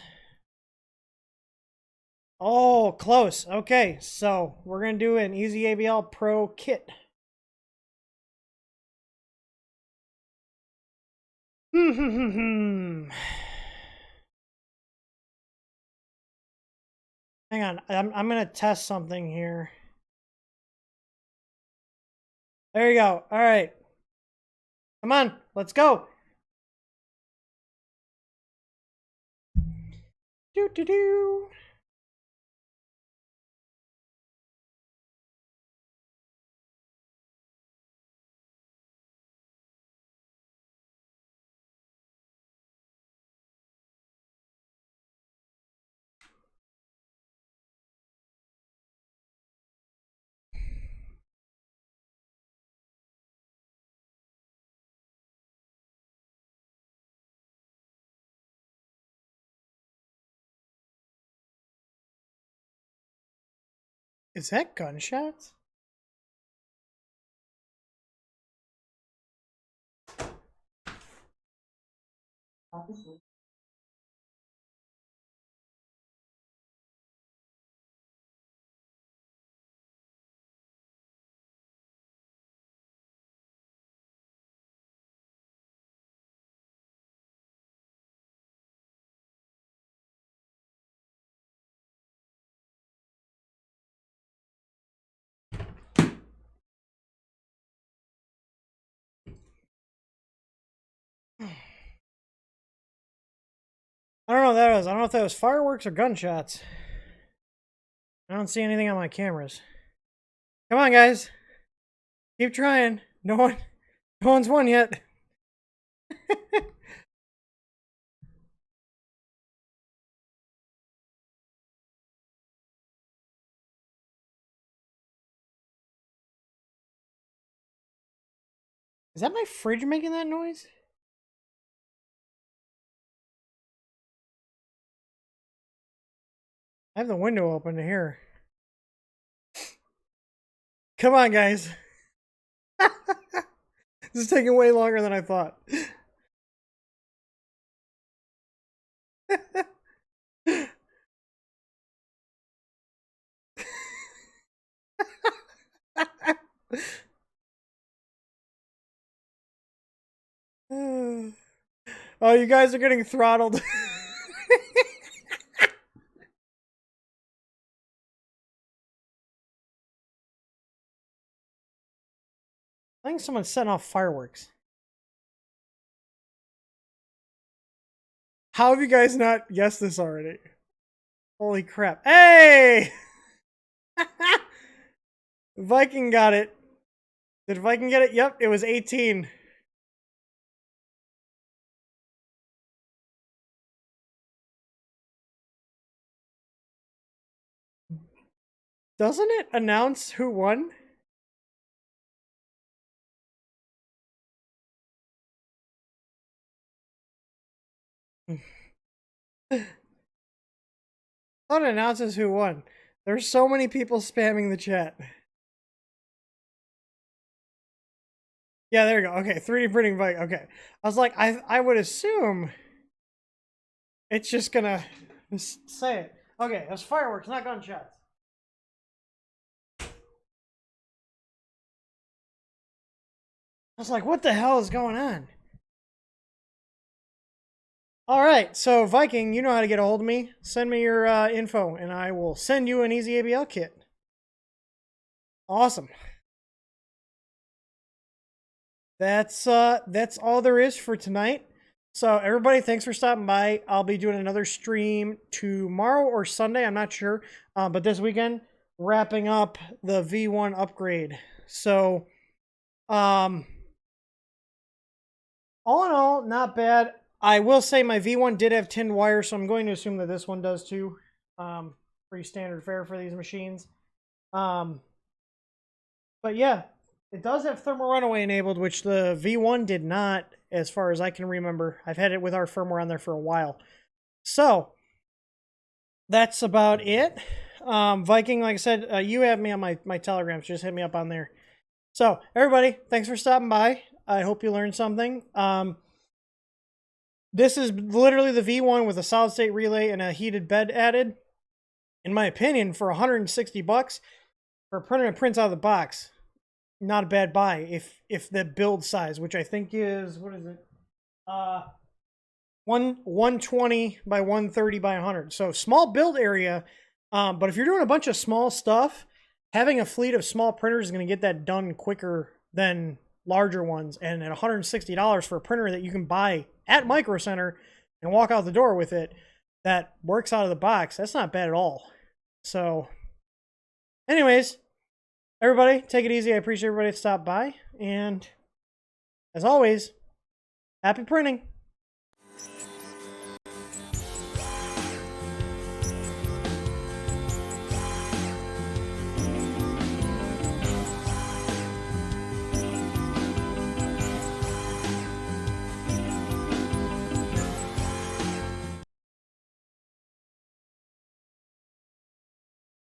Oh, close. Okay, so we're going to do an Easy ABL Pro kit. Hang on, I'm going to test something here. There you go. All right. Come on, let's go. Do do do. Is that gunshots? Obviously. I don't know what that was. I don't know if that was fireworks or gunshots. I don't see anything on my cameras. Come on, guys. Keep trying. No one's won yet. Is that my fridge making that noise? I have the window open to hear. Come on, guys. This is taking way longer than I thought. Oh, you guys are getting throttled. I think someone's setting off fireworks. How have you guys not guessed this already? Holy crap. Hey! Viking got it. Did Viking get it? Yep, it was 18. Doesn't it announce who won? Oh, it announces who won. There's so many people spamming the chat. Yeah, there we go. Okay, 3D printing bike. Okay. I was like, I would assume it's just gonna say it. Okay, that's fireworks, not gunshots. I was like, what the hell is going on? All right, so Viking, you know how to get a hold of me. Send me your info, and I will send you an Easy ABL kit. Awesome. That's all there is for tonight. So everybody, thanks for stopping by. I'll be doing another stream tomorrow or Sunday. I'm not sure, but this weekend wrapping up the V1 upgrade. So, all in all, not bad. I will say my V1 did have tinned wire, so I'm going to assume that this one does too. Pretty standard fare for these machines. But yeah, it does have thermal runaway enabled, which the V1 did not, as far as I can remember. I've had it with our firmware on there for a while. So, that's about it. Viking, like I said, you have me on my telegrams. Just hit me up on there. So, everybody, thanks for stopping by. I hope you learned something. This is literally the V1 with a solid state relay and a heated bed added. in my opinion, for 160 bucks for a printer that prints out of the box, not a bad buy. If the build size, which I think is, what is it? 120 by 130 by 100. So small build area. But if you're doing a bunch of small stuff, having a fleet of small printers is going to get that done quicker than larger ones. And at $160 for a printer that you can buy at Micro Center and walk out the door with it, that works out of the box, that's not bad at all. So anyways, everybody, take it easy. I appreciate everybody that stopped by. And as always, happy printing.